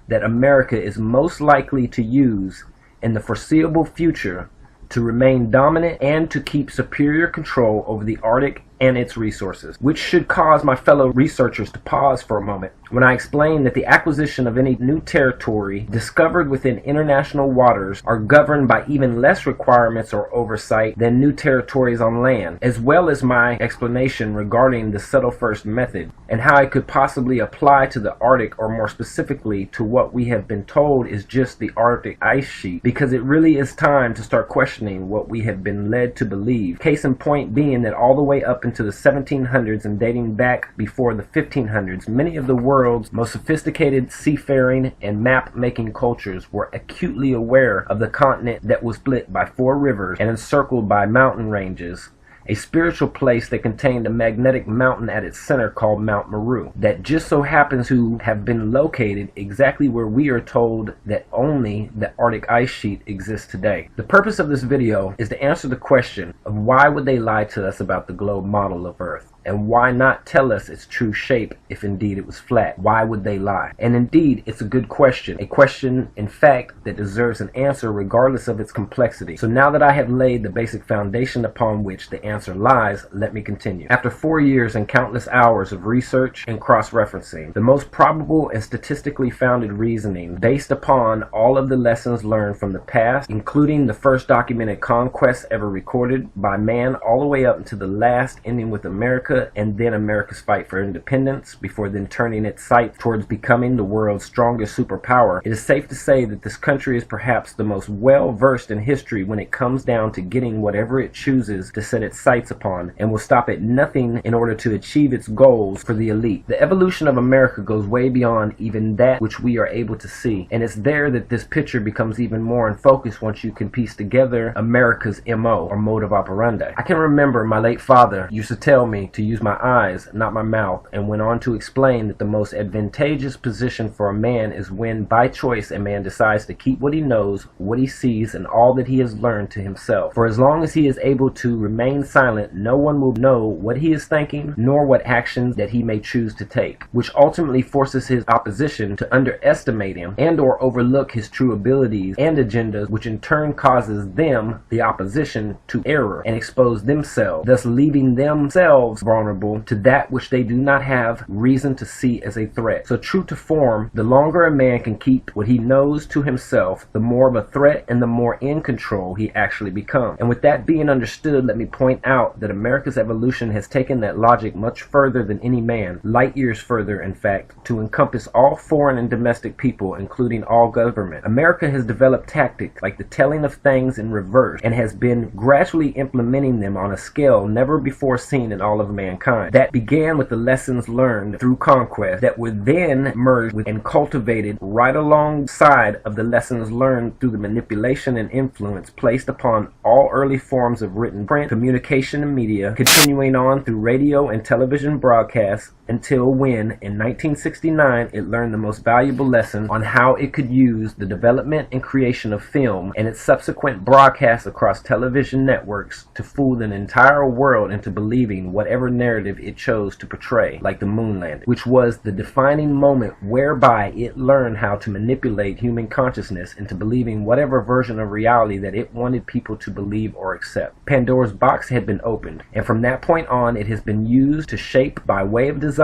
that America is most likely to use in the foreseeable future to remain dominant and to keep superior control over the Arctic and its resources, which should cause my fellow researchers to pause for a moment when I explain that the acquisition of any new territory discovered within international waters are governed by even less requirements or oversight than new territories on land, as well as my explanation regarding the settle first method and how it could possibly apply to the Arctic, or more specifically to what we have been told is just the Arctic ice sheet, because it really is time to start questioning what we have been led to believe. Case in point being that all the way up into the 1700s and dating back before the 1500s, many of the world's most sophisticated seafaring and map-making cultures were acutely aware of the continent that was split by 4 rivers and encircled by mountain ranges, a spiritual place that contained a magnetic mountain at its center called Mount Meru, that just so happens to have been located exactly where we are told that only the Arctic ice sheet exists today. The purpose of this video is to answer the question of why would they lie to us about the globe model of Earth? And why not tell us its true shape if indeed it was flat? Why would they lie? And indeed, it's a good question. A question, in fact, that deserves an answer regardless of its complexity. So now that I have laid the basic foundation upon which the answer lies, let me continue. After 4 years and countless hours of research and cross-referencing, the most probable and statistically founded reasoning based upon all of the lessons learned from the past, including the first documented conquests ever recorded by man all the way up into the last, ending with America and then America's fight for independence, before then turning its sights towards becoming the world's strongest superpower, it is safe to say that this country is perhaps the most well-versed in history when it comes down to getting whatever it chooses to set its sights upon, and will stop at nothing in order to achieve its goals for the elite. The evolution of America goes way beyond even that which we are able to see, and it's there that this picture becomes even more in focus once you can piece together America's MO, or mode of operandi. I can remember my late father used to tell me to use my eyes, not my mouth, and went on to explain that the most advantageous position for a man is when, by choice, a man decides to keep what he knows, what he sees, and all that he has learned to himself. For as long as he is able to remain silent, no one will know what he is thinking, nor what actions that he may choose to take, which ultimately forces his opposition to underestimate him and or overlook his true abilities and agendas, which in turn causes them, the opposition, to error and expose themselves, thus leaving themselves vulnerable to that which they do not have reason to see as a threat. So true to form, the longer a man can keep what he knows to himself, the more of a threat and the more in control he actually becomes. And with that being understood, let me point out that America's evolution has taken that logic much further than any man, light years further in fact, to encompass all foreign and domestic people, including all government. America has developed tactics like the telling of things in reverse and has been gradually implementing them on a scale never before seen in all of mankind. That began with the lessons learned through conquest that were then merged with and cultivated right alongside of the lessons learned through the manipulation and influence placed upon all early forms of written print, communication and media, continuing on through radio and television broadcasts until when, in 1969, it learned the most valuable lesson on how it could use the development and creation of film and its subsequent broadcasts across television networks to fool an entire world into believing whatever narrative it chose to portray, like the moon landing, which was the defining moment whereby it learned how to manipulate human consciousness into believing whatever version of reality that it wanted people to believe or accept. Pandora's box had been opened, and from that point on it has been used to shape by way of design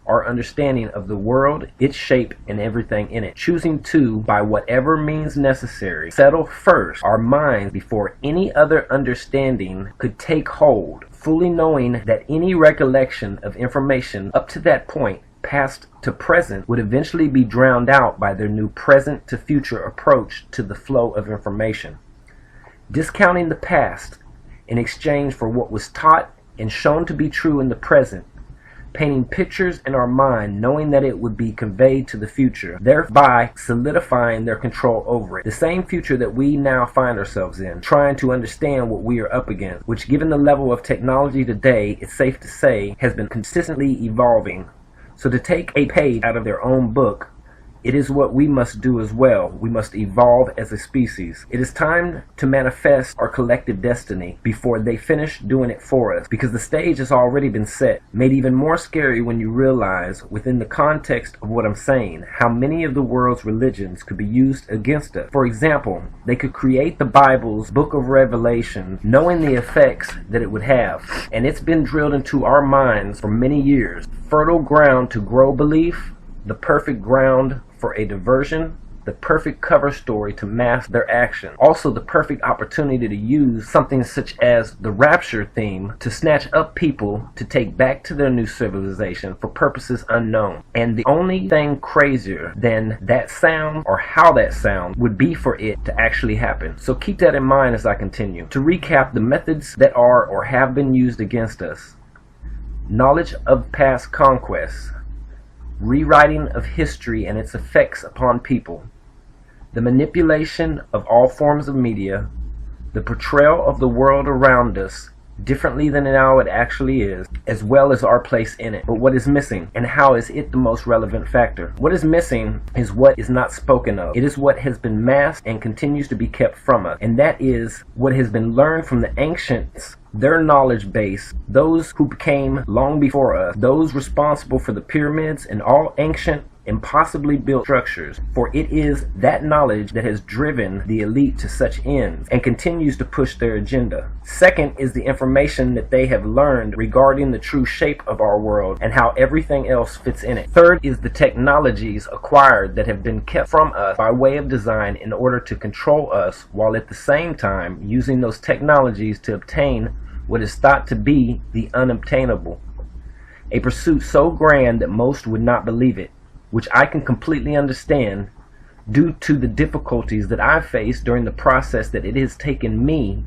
our understanding of the world, its shape, and everything in it, choosing to, by whatever means necessary, settle first our minds before any other understanding could take hold, fully knowing that any recollection of information up to that point, past to present, would eventually be drowned out by their new present to future approach to the flow of information. Discounting the past in exchange for what was taught and shown to be true in the present, painting pictures in our mind knowing that it would be conveyed to the future, thereby solidifying their control over it. The same future that we now find ourselves in, trying to understand what we are up against, which given the level of technology today, it's safe to say, has been consistently evolving. So to take a page out of their own book, it is what we must do as well. We must evolve as a species. It is time to manifest our collective destiny before they finish doing it for us, because the stage has already been set, made even more scary when you realize, within the context of what I'm saying, how many of the world's religions could be used against us. For example, they could create the Bible's book of Revelation, knowing the effects that it would have, and it's been drilled into our minds for many years. Fertile ground to grow belief, the perfect ground for a diversion, the perfect cover story to mask their action. Also the perfect opportunity to use something such as the rapture theme to snatch up people to take back to their new civilization for purposes unknown. And the only thing crazier than that sound, or how that sound, would be for it to actually happen. So keep that in mind as I continue. To recap the methods that are or have been used against us: knowledge of past conquests, rewriting of history and its effects upon people, the manipulation of all forms of media, the portrayal of the world around us differently than now it actually is, as well as our place in it. But what is missing, and how is it the most relevant factor? What is missing is what is not spoken of. It is what has been masked and continues to be kept from us, and that is what has been learned from the ancients, their knowledge base, those who came long before us, those responsible for the pyramids and all ancient impossibly built structures. For it is that knowledge that has driven the elite to such ends and continues to push their agenda. Second is the information that they have learned regarding the true shape of our world and how everything else fits in it. Third is the technologies acquired that have been kept from us by way of design in order to control us, while at the same time using those technologies to obtain what is thought to be the unobtainable. A pursuit so grand that most would not believe it, which I can completely understand due to the difficulties that I've faced during the process that it has taken me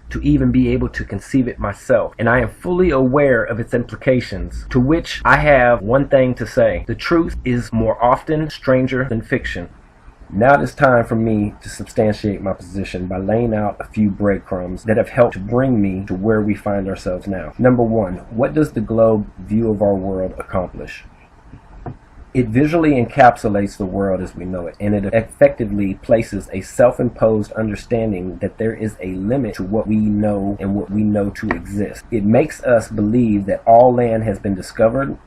to even be able to conceive it myself. And I am fully aware of its implications, to which I have one thing to say: the truth is more often stranger than fiction. Now it is time for me to substantiate my position by laying out a few breadcrumbs that have helped to bring me to where we find ourselves now. Number one, what does the globe view of our world accomplish? It visually encapsulates the world as we know it, and it effectively places a self-imposed understanding that there is a limit to what we know and what we know to exist. It makes us believe that all land has been discovered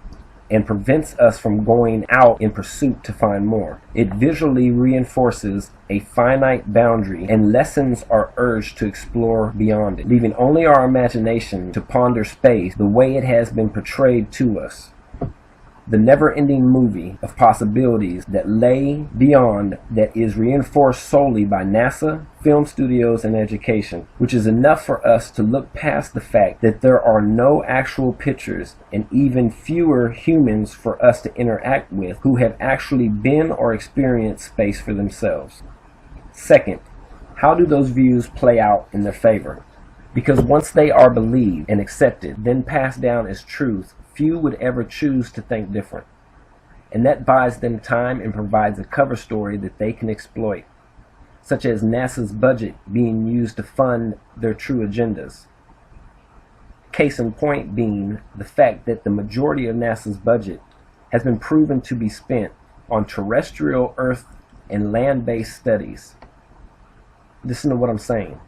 and prevents us from going out in pursuit to find more. It visually reinforces a finite boundary and lessens our urge to explore beyond it, leaving only our imagination to ponder space the way it has been portrayed to us. The never-ending movie of possibilities that lay beyond that is reinforced solely by NASA, film studios, and education, which is enough for us to look past the fact that there are no actual pictures and even fewer humans for us to interact with who have actually been or experienced space for themselves. Second, how do those views play out in their favor? Because once they are believed and accepted, then passed down as truth, few would ever choose to think different. And that buys them time and provides a cover story that they can exploit, such as NASA's budget being used to fund their true agendas. Case in point being the fact that the majority of NASA's budget has been proven to be spent on terrestrial Earth and land-based studies. Listen to what I'm saying.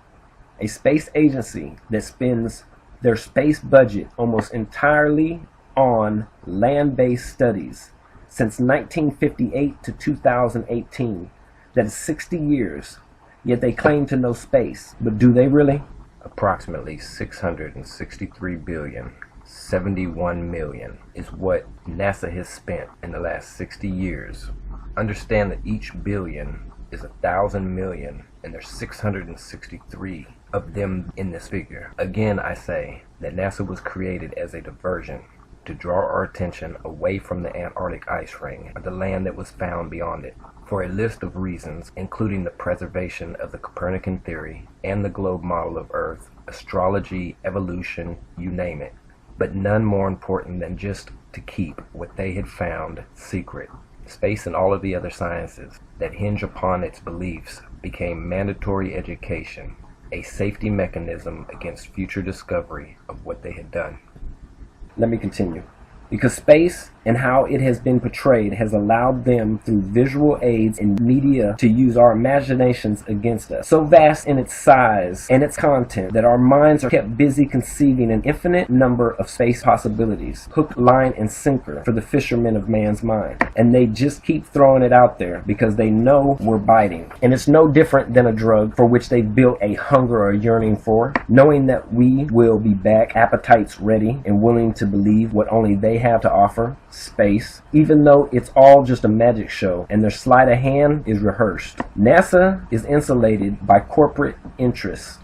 A space agency that spends their space budget almost entirely on land-based studies since 1958 to 2018. That is 60 years, yet they claim to know space. But do they really? Approximately 663 billion, 71 million is what NASA has spent in the last 60 years. Understand that each billion is 1,000 million, and there's 663 of them in this figure. Again, I say that NASA was created as a diversion to draw our attention away from the Antarctic ice ring, or the land that was found beyond it, for a list of reasons, including the preservation of the Copernican theory and the globe model of Earth, astrology, evolution, you name it, but none more important than just to keep what they had found secret. Space and all of the other sciences that hinge upon its beliefs became mandatory education, a safety mechanism against future discovery of what they had done. Let me continue. Because space and how it has been portrayed has allowed them through visual aids and media to use our imaginations against us. So vast in its size and its content that our minds are kept busy conceiving an infinite number of space possibilities, hook, line, and sinker for the fishermen of man's mind. And they just keep throwing it out there because they know we're biting. And it's no different than a drug for which they've built a hunger or a yearning for, knowing that we will be back, appetites ready and willing to believe what only they have to offer, space, even though it's all just a magic show and their sleight of hand is rehearsed. NASA is insulated by corporate interests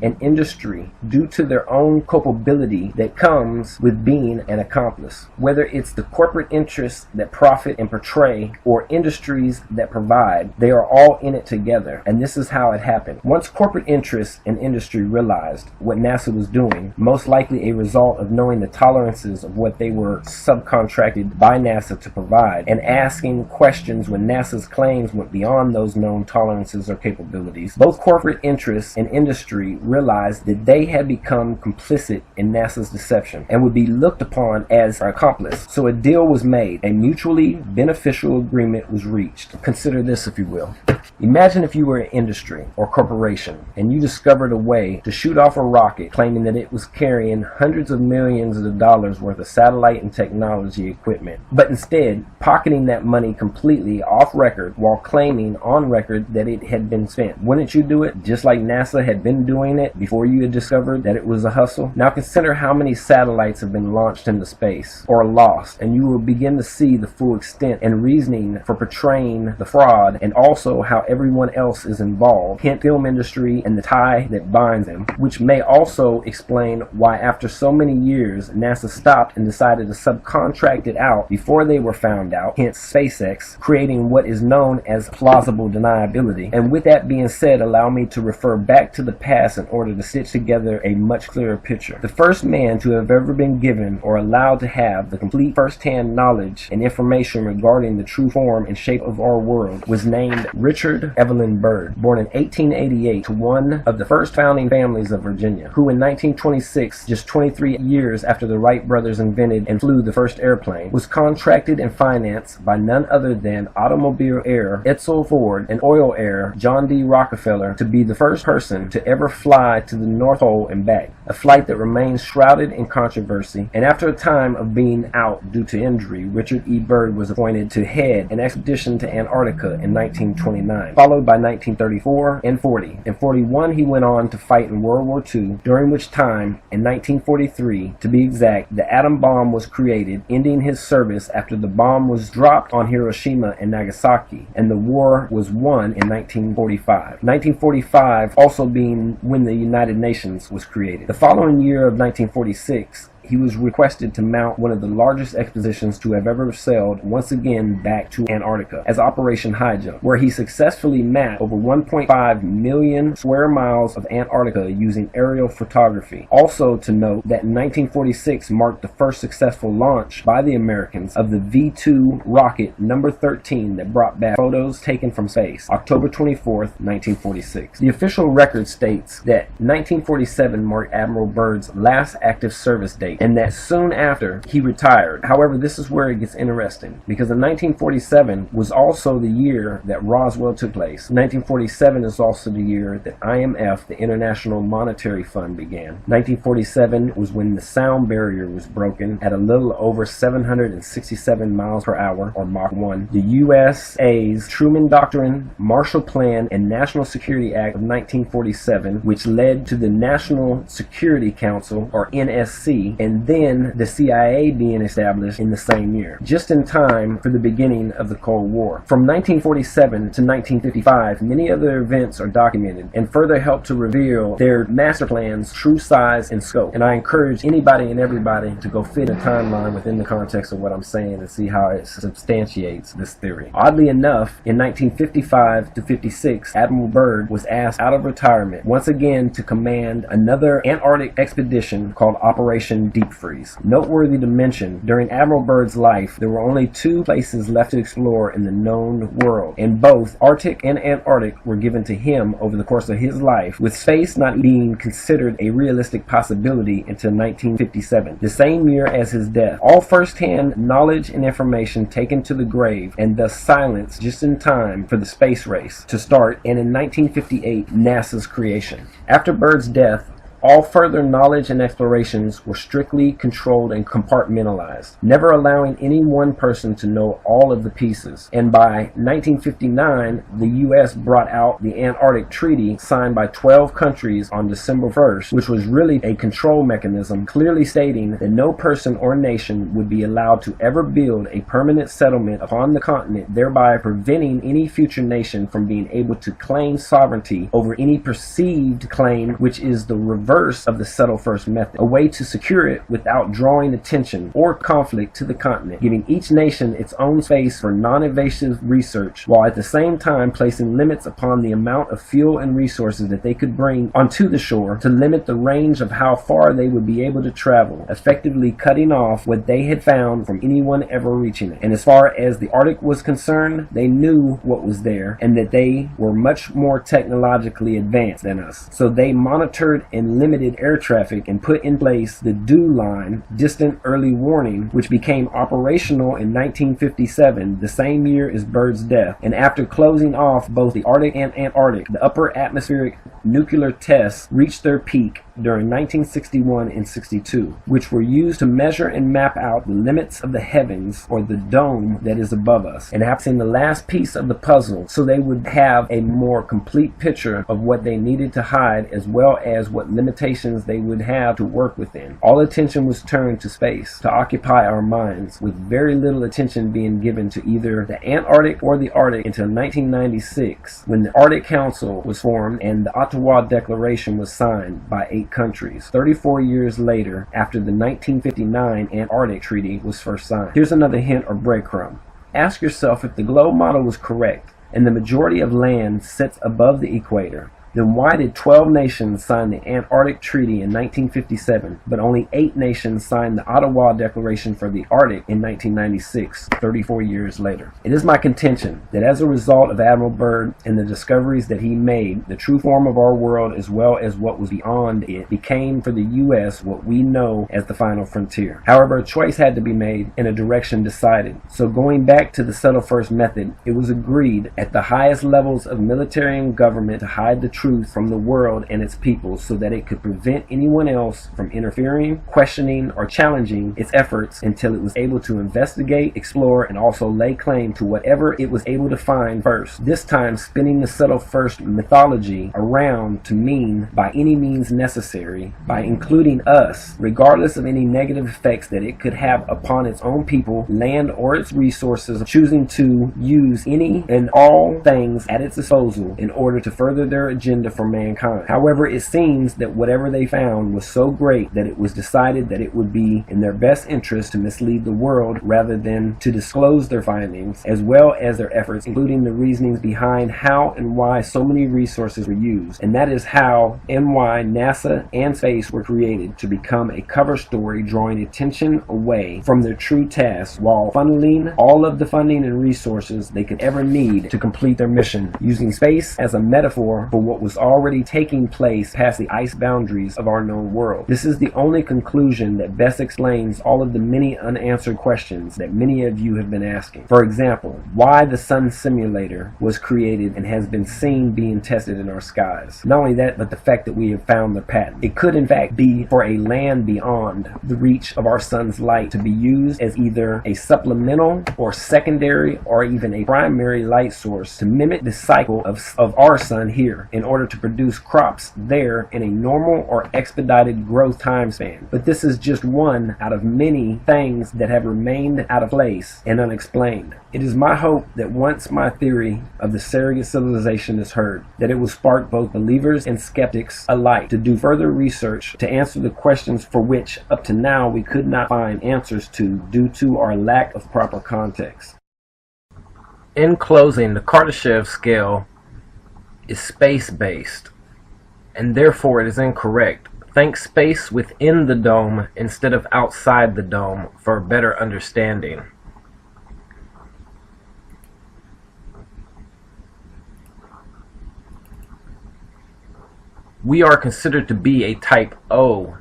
and industry due to their own culpability that comes with being an accomplice. Whether it's the corporate interests that profit and portray or industries that provide, they are all in it together, and this is how it happened. Once corporate interests and industry realized what NASA was doing, most likely a result of knowing the tolerances of what they were subcontracted by NASA to provide, and asking questions when NASA's claims went beyond those known tolerances or capabilities, both corporate interests and industry realized that they had become complicit in NASA's deception and would be looked upon as an accomplice. So a deal was made. A mutually beneficial agreement was reached. Consider this, if you will. Imagine if you were an industry or corporation and you discovered a way to shoot off a rocket claiming that it was carrying hundreds of millions of dollars worth of satellite and technology equipment, but instead pocketing that money completely off record while claiming on record that it had been spent. Wouldn't you do it just like NASA had been doing it before you had discovered that it was a hustle? Now consider how many satellites have been launched into space or lost, and you will begin to see the full extent and reasoning for portraying the fraud, and also how everyone else is involved, hint film industry and the tie that binds them, which may also explain why after so many years NASA stopped and decided to subcontract it out before they were found out, hence SpaceX, creating what is known as plausible deniability. And with that being said, allow me to refer back to the past in order to stitch together a much clearer picture. The first man to have ever been given or allowed to have the complete first-hand knowledge and information regarding the true form and shape of our world was named Richard Evelyn Byrd, born in 1888 to one of the first founding families of Virginia, who in 1926, just 23 years after the Wright brothers invented and flew the first airplane, was contracted and financed by none other than automobile heir Edsel Ford and oil heir John D. Rockefeller to be the first person to ever fly to the North Pole and back. a flight that remains shrouded in controversy, and after a time of being out due to injury, Richard E. Byrd was appointed to head an expedition to Antarctica in 1929, followed by 1934 and 40. In 41, he went on to fight in World War II, during which time, in 1943, to be exact, the atom bomb was created, ending his service after the bomb was dropped on Hiroshima and Nagasaki, and the war was won in 1945. 1945 also being when the United Nations was created. The following year of 1946, he was requested to mount one of the largest expeditions to have ever sailed once again back to Antarctica as Operation High Jump, where he successfully mapped over 1.5 million square miles of Antarctica using aerial photography. Also to note that in 1946 marked the first successful launch by the Americans of the V-2 rocket number 13 that brought back photos taken from space, October 24th, 1946. The official record states that 1947 marked Admiral Byrd's last active service date, and that soon after he retired. However, this is where it gets interesting, because in 1947 was also the year that Roswell took place. 1947 is also the year that IMF, the International Monetary Fund, began. 1947 was when the sound barrier was broken at a little over 767 miles per hour, or Mach 1. The USA's Truman Doctrine, Marshall Plan, and National Security Act of 1947, which led to the National Security Council, or NSC, and then the CIA being established in the same year, just in time for the beginning of the Cold War. From 1947 to 1955, many other events are documented and further help to reveal their master plan's true size and scope. And I encourage anybody and everybody to go fit a timeline within the context of what I'm saying and see how it substantiates this theory. Oddly enough, in 1955 to 56, Admiral Byrd was asked out of retirement once again to command another Antarctic expedition called Operation Deep Freeze. Noteworthy to mention, during Admiral Byrd's life, there were only two places left to explore in the known world, and both Arctic and Antarctic were given to him over the course of his life, with space not being considered a realistic possibility until 1957, the same year as his death. All first-hand knowledge and information taken to the grave, and thus silenced just in time for the space race to start, and in 1958, NASA's creation. After Byrd's death, all further knowledge and explorations were strictly controlled and compartmentalized, never allowing any one person to know all of the pieces. And by 1959, the U.S. brought out the Antarctic Treaty, signed by 12 countries on December 1st, which was really a control mechanism, clearly stating that no person or nation would be allowed to ever build a permanent settlement upon the continent, thereby preventing any future nation from being able to claim sovereignty over any perceived claim, which is the reverse of the settle first method, a way to secure it without drawing attention or conflict to the continent, giving each nation its own space for non-invasive research, while at the same time placing limits upon the amount of fuel and resources that they could bring onto the shore to limit the range of how far they would be able to travel, effectively cutting off what they had found from anyone ever reaching it. And as far as the Arctic was concerned, they knew what was there and that they were much more technologically advanced than us, so they monitored and limited air traffic and put in place the DEW line, distant early warning, which became operational in 1957, the same year as Byrd's death. And after closing off both the Arctic and Antarctic, the upper atmospheric nuclear tests reached their peak during 1961 and 62, which were used to measure and map out the limits of the heavens, or the dome that is above us, and having the last piece of the puzzle so they would have a more complete picture of what they needed to hide, as well as what limitations they would have to work within. All attention was turned to space to occupy our minds, with very little attention being given to either the Antarctic or the Arctic until 1996, when the Arctic Council was formed and the Ottawa Declaration was signed by 8 countries, 34 years later, after the 1959 Antarctic Treaty was first signed. Here's another hint or breadcrumb. Ask yourself, if the globe model was correct and the majority of land sits above the equator, then why did 12 nations sign the Antarctic Treaty in 1957, but only 8 nations signed the Ottawa Declaration for the Arctic in 1996, 34 years later? It is my contention that as a result of Admiral Byrd and the discoveries that he made, the true form of our world, as well as what was beyond it, became for the U.S. what we know as the final frontier. However, a choice had to be made and a direction decided. So going back to the settle first method, it was agreed at the highest levels of military and government to hide the truth from the world and its people so that it could prevent anyone else from interfering, questioning, or challenging its efforts until it was able to investigate, explore, and also lay claim to whatever it was able to find first. This time spinning the subtle first mythology around to mean by any means necessary, by including us, regardless of any negative effects that it could have upon its own people, land, or its resources, choosing to use any and all things at its disposal in order to further their agenda for mankind. However, it seems that whatever they found was so great that it was decided that it would be in their best interest to mislead the world rather than to disclose their findings, as well as their efforts, including the reasonings behind how and why so many resources were used. And that is how and why NASA and space were created, to become a cover story drawing attention away from their true tasks while funneling all of the funding and resources they could ever need to complete their mission, using space as a metaphor for what was already taking place past the ice boundaries of our known world. This is the only conclusion that best explains all of the many unanswered questions that many of you have been asking. For example, why the sun simulator was created and has been seen being tested in our skies. Not only that, but the fact that we have found the patent. It could in fact be for a land beyond the reach of our sun's light, to be used as either a supplemental or secondary or even a primary light source to mimic the cycle of our sun here in order to produce crops there in a normal or expedited growth time span. But this is just one out of many things that have remained out of place and unexplained. It is my hope that once my theory of the surrogate civilization is heard, that it will spark both believers and skeptics alike to do further research to answer the questions for which up to now we could not find answers to due to our lack of proper context. In closing, the Kardashev scale is space-based, and therefore it is incorrect. Think space within the dome instead of outside the dome for a better understanding. We are considered to be a type O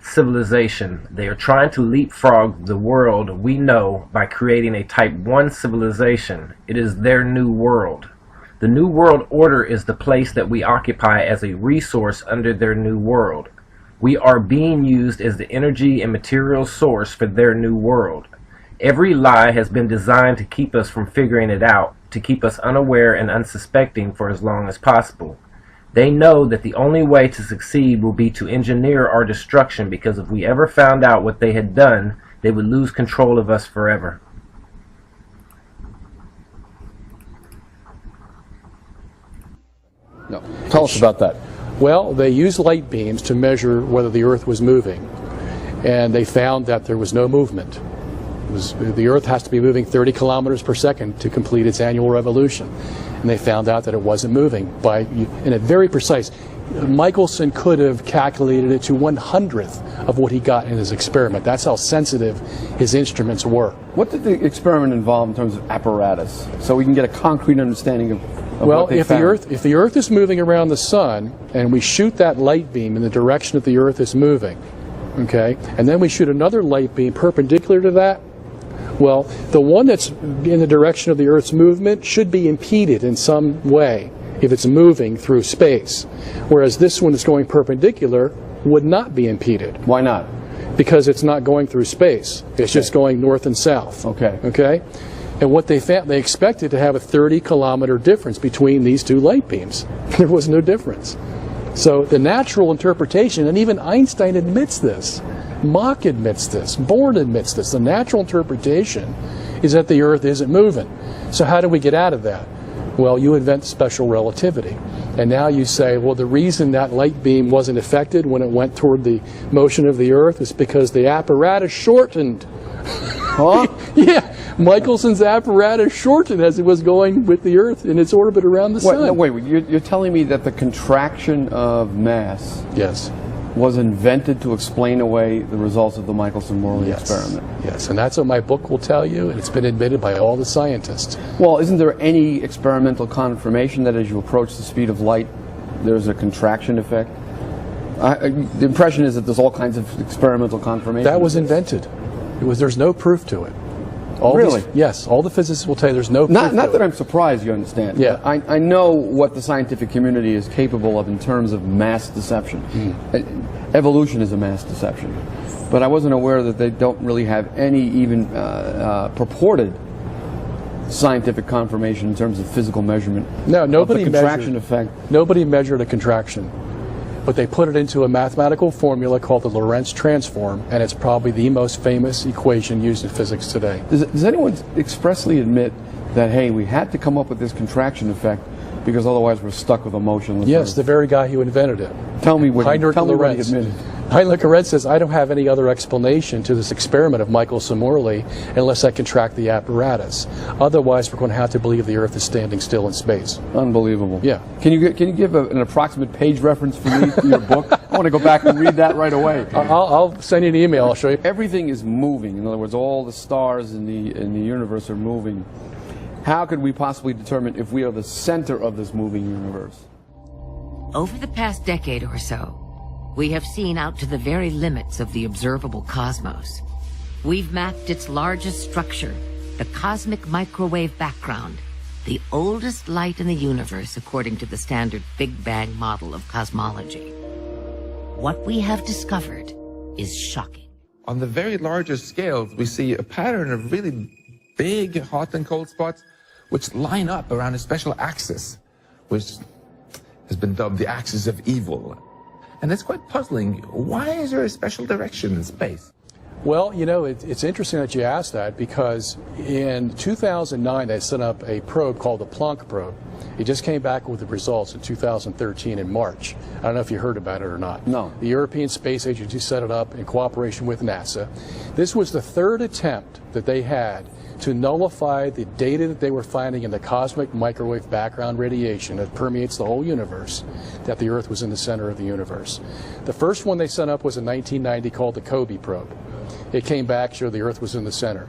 civilization. They are trying to leapfrog the world we know by creating a type 1 civilization. It is their new world. The New World Order is the place that we occupy as a resource under their new world. We are being used as the energy and material source for their new world. Every lie has been designed to keep us from figuring it out, to keep us unaware and unsuspecting for as long as possible. They know that the only way to succeed will be to engineer our destruction, because if we ever found out what they had done, they would lose control of us forever. No. Tell us about that. Well, they used light beams to measure whether the Earth was moving, and they found that there was no movement. The Earth has to be moving 30 kilometers per second to complete its annual revolution, and they found out that it wasn't moving in a very precise. Michelson could have calculated it to 1/100th of what he got in his experiment. That's how sensitive his instruments were. What did the experiment involve in terms of apparatus, so we can get a concrete understanding of well, what they if found? the Earth is moving around the sun, and we shoot that light beam in the direction that the Earth is moving, okay, and then we shoot another light beam perpendicular to that, well, the one that's in the direction of the Earth's movement should be impeded in some way if it's moving through space, whereas this one that's going perpendicular would not be impeded. Why not? Because it's not going through space. It's just going north and south. Okay. Okay? And what they found, they expected to have a 30-kilometer difference between these two light beams. There was no difference. So the natural interpretation, and even Einstein admits this, Mach admits this, Born admits this, the natural interpretation is that the Earth isn't moving. So how do we get out of that? Well, you invent special relativity. And now you say, well, the reason that light beam wasn't affected when it went toward the motion of the Earth is because the apparatus shortened. Huh? Yeah, Michelson's apparatus shortened as it was going with the Earth in its orbit around the sun. No, wait, you're telling me that the contraction of mass yes. was invented to explain away the results of the Michelson-Morley experiment? Yes, and that's what my book will tell you, and it's been admitted by all the scientists. Well, isn't there any experimental confirmation that as you approach the speed of light, there's a contraction effect? The impression is that there's all kinds of experimental confirmation. That was invented. There's no proof to it. Really? Yes, all the physicists will tell you there's no proof. Not that I'm surprised, you understand. Yeah. I know what the scientific community is capable of in terms of mass deception. Evolution is a mass deception. But I wasn't aware that they don't really have any even purported scientific confirmation in terms of physical measurement. No, nobody of the contraction effect. Nobody measured a contraction. But they put it into a mathematical formula called the Lorentz transform, and it's probably the most famous equation used in physics today. Does anyone expressly admit that, hey, we had to come up with this contraction effect because otherwise we're stuck with a motionless Yes, Earth? the very guy who invented it. Tell me what he Lorentz admitted. Heinrich Lorentz says, I don't have any other explanation to this experiment of Michael Somorley unless I contract the apparatus. Otherwise, we're going to have to believe the Earth is standing still in space. Unbelievable. Yeah. Can you give an approximate page reference for me for your book? I want to go back and read that right away. I'll send you an email. I'll show you. Everything is moving. In other words, all the stars in the universe are moving. How could we possibly determine if we are the center of this moving universe? Over the past decade or so, we have seen out to the very limits of the observable cosmos. We've mapped its largest structure, the cosmic microwave background, the oldest light in the universe according to the standard Big Bang model of cosmology. What we have discovered is shocking. On the very largest scales, we see a pattern of really big hot and cold spots which line up around a special axis, which has been dubbed the axis of evil. And it's quite puzzling. Why is there a special direction in space? Well, you know, it's interesting that you asked that because in 2009 they set up a probe called the Planck probe. It just came back with the results in 2013 in March. I don't know if you heard about it or not. No. The European Space Agency set it up in cooperation with NASA. This was the third attempt that they had to nullify the data that they were finding in the cosmic microwave background radiation that permeates the whole universe, that the Earth was in the center of the universe. The first one they sent up was in 1990 called the COBE probe. It came back, showed the Earth was in the center.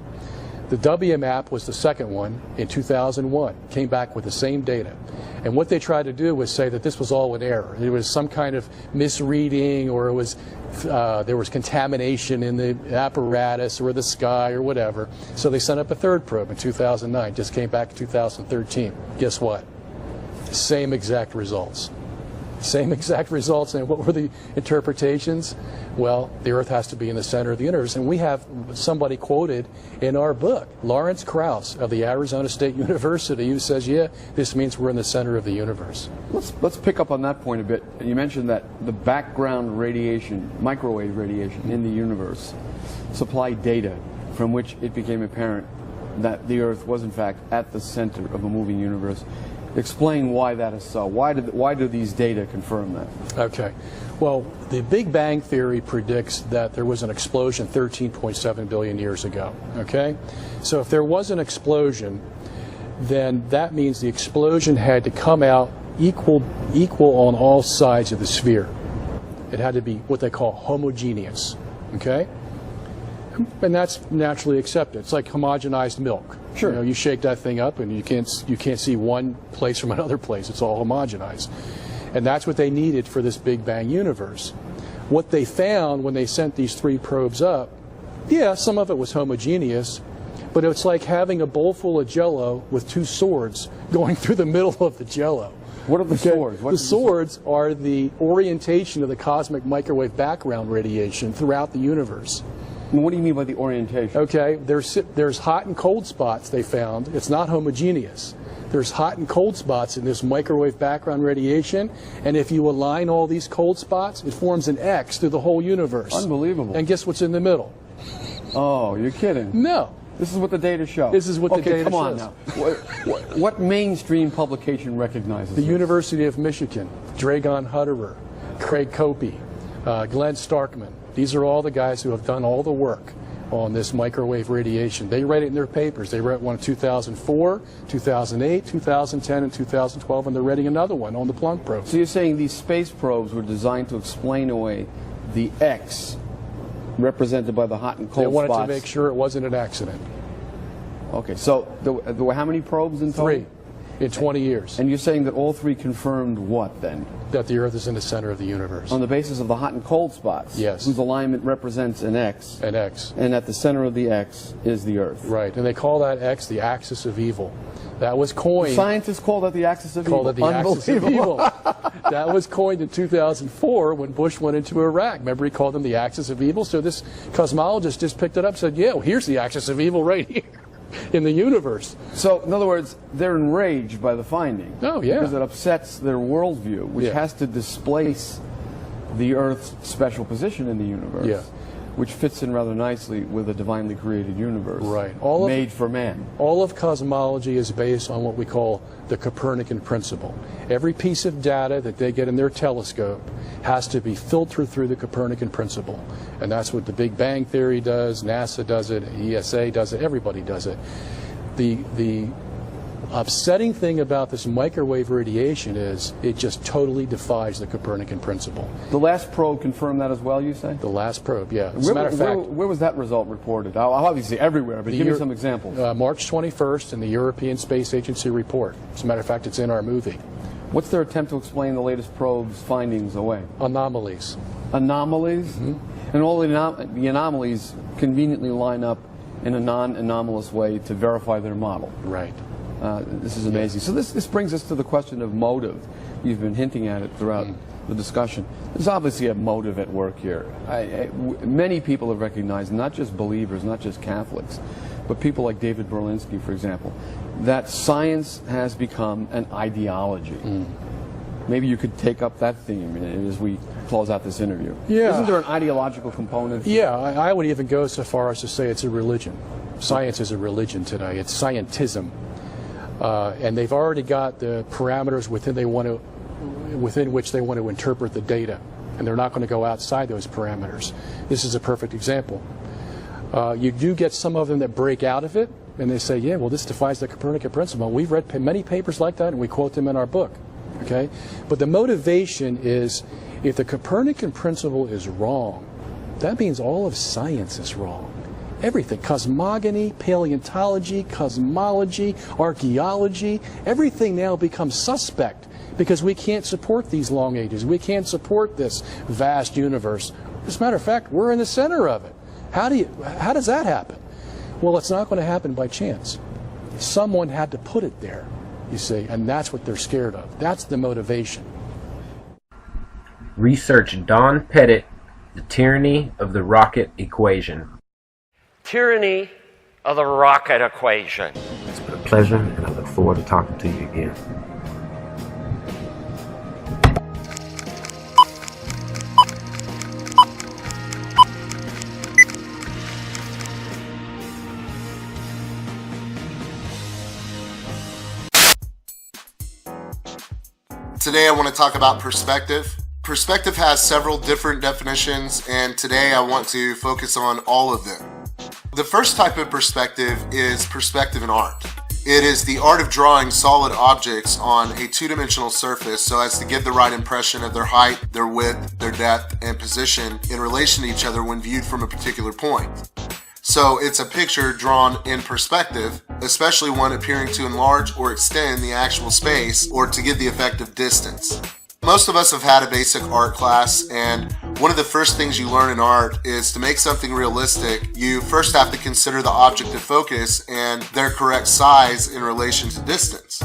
The WMAP was the second one in 2001, came back with the same data. And what they tried to do was say that this was all an error. It was some kind of misreading, or it was there was contamination in the apparatus or the sky or whatever. So they sent up a third probe in 2009, just came back in 2013. Guess what? Same exact results. Same exact results. And what were the interpretations? Well, the Earth has to be in the center of the universe. And we have somebody quoted in our book, Lawrence Krauss of the Arizona State University, who says, yeah, this means we're in the center of the universe. Let's pick up on that point a bit. You mentioned that the background radiation, microwave radiation in the universe supplied data from which it became apparent that the Earth was in fact at the center of a moving universe. Explain why that is so. Why do these data confirm that? Okay. Well, the Big Bang Theory predicts that there was an explosion 13.7 billion years ago. Okay? So if there was an explosion, then that means the explosion had to come out equal on all sides of the sphere. It had to be what they call homogeneous. Okay? And that's naturally accepted. It's like homogenized milk. Sure. You know, you shake that thing up and you can't see one place from another place. It's all homogenized. And that's what they needed for this Big Bang universe. What they found when they sent these three probes up, yeah, some of it was homogeneous, but it's like having a bowl full of Jell-O with two swords going through the middle of the Jell-O. What are the swords? The swords are the orientation of the cosmic microwave background radiation throughout the universe. And what do you mean by the orientation? Okay, there's hot and cold spots they found. It's not homogeneous. There's hot and cold spots in this microwave background radiation, and if you align all these cold spots, it forms an X through the whole universe. Unbelievable. And guess what's in the middle? Oh, you're kidding. No. This is what the data shows. This is what the data shows. Okay, come on now. What mainstream publication recognizes The this? University of Michigan, Dragon Hutterer, Craig Copey, Glenn Starkman. These are all the guys who have done all the work on this microwave radiation. They write it in their papers. They wrote one in 2004, 2008, 2010, and 2012, and they're writing another one on the Planck probe. So you're saying these space probes were designed to explain away the X represented by the hot and cold spots? They wanted to make sure it wasn't an accident. Okay, so there were how many probes in total? Three. in 20 years. And you're saying that all three confirmed what then? That the Earth is in the center of the universe. On the basis of the hot and cold spots? Yes. Whose alignment represents an X. An X. And at the center of the X is the Earth. Right, and they call that X the axis of evil. That was coined... Scientists call that the axis of evil. Called it the axis of evil. That was coined in 2004 when Bush went into Iraq. Remember, he called them the axis of evil? So this cosmologist just picked it up and said, yeah, well, here's the axis of evil right here in the universe. So, in other words, they're enraged by the finding. Oh, yeah. Because it upsets their worldview, which has to displace the Earth's special position in the universe. Yeah. Which fits in rather nicely with a divinely created universe. Right. Made for man. All of cosmology is based on what we call the Copernican principle. Every piece of data that they get in their telescope has to be filtered through the Copernican principle. And that's what the Big Bang Theory does, NASA does it, ESA does it, everybody does it. The upsetting thing about this microwave radiation is it just totally defies the Copernican principle. The last probe confirmed that as well, you say? The last probe, yeah. As a matter of fact, where was that result reported? Obviously everywhere, but give me some examples. March 21st in the European Space Agency report. As a matter of fact, it's in our movie. What's their attempt to explain the latest probe's findings away? Anomalies. Anomalies? Mm-hmm. And all the anomalies conveniently line up in a non-anomalous way to verify their model. Right. This is amazing. So this brings us to the question of motive. You've been hinting at it throughout the discussion. There's obviously a motive at work here. Many people have recognized, not just believers, not just Catholics, but people like David Berlinski, for example, that science has become an ideology. Maybe you could take up that theme as we close out this interview. Yeah. Isn't there an ideological component? Yeah, I would even go so far as to say it's a religion. Science is a religion today. It's scientism. And they've already got the parameters within which they want to interpret the data, and they're not going to go outside those parameters. This is a perfect example. You do get some of them that break out of it, and they say, yeah, well, this defies the Copernican principle. We've read many papers like that, and we quote them in our book. Okay? But the motivation is, if the Copernican principle is wrong, that means all of science is wrong. Everything, cosmogony, paleontology, cosmology, archaeology, everything now becomes suspect because we can't support these long ages. We can't support this vast universe. As a matter of fact, we're in the center of it. How does that happen? Well, it's not going to happen by chance. Someone had to put it there, you see, and that's what they're scared of. That's the motivation. Research Don Pettit, The Tyranny of the Rocket Equation. Tyranny of the rocket equation. It's been a pleasure, and I look forward to talking to you again. Today I want to talk about perspective. Perspective has several different definitions, and today I want to focus on all of them. The first type of perspective is perspective in art. It is the art of drawing solid objects on a two-dimensional surface so as to give the right impression of their height, their width, their depth, and position in relation to each other when viewed from a particular point. So it's a picture drawn in perspective, especially one appearing to enlarge or extend the actual space or to give the effect of distance. Most of us have had a basic art class, and one of the first things you learn in art is to make something realistic, you first have to consider the object of focus and their correct size in relation to distance.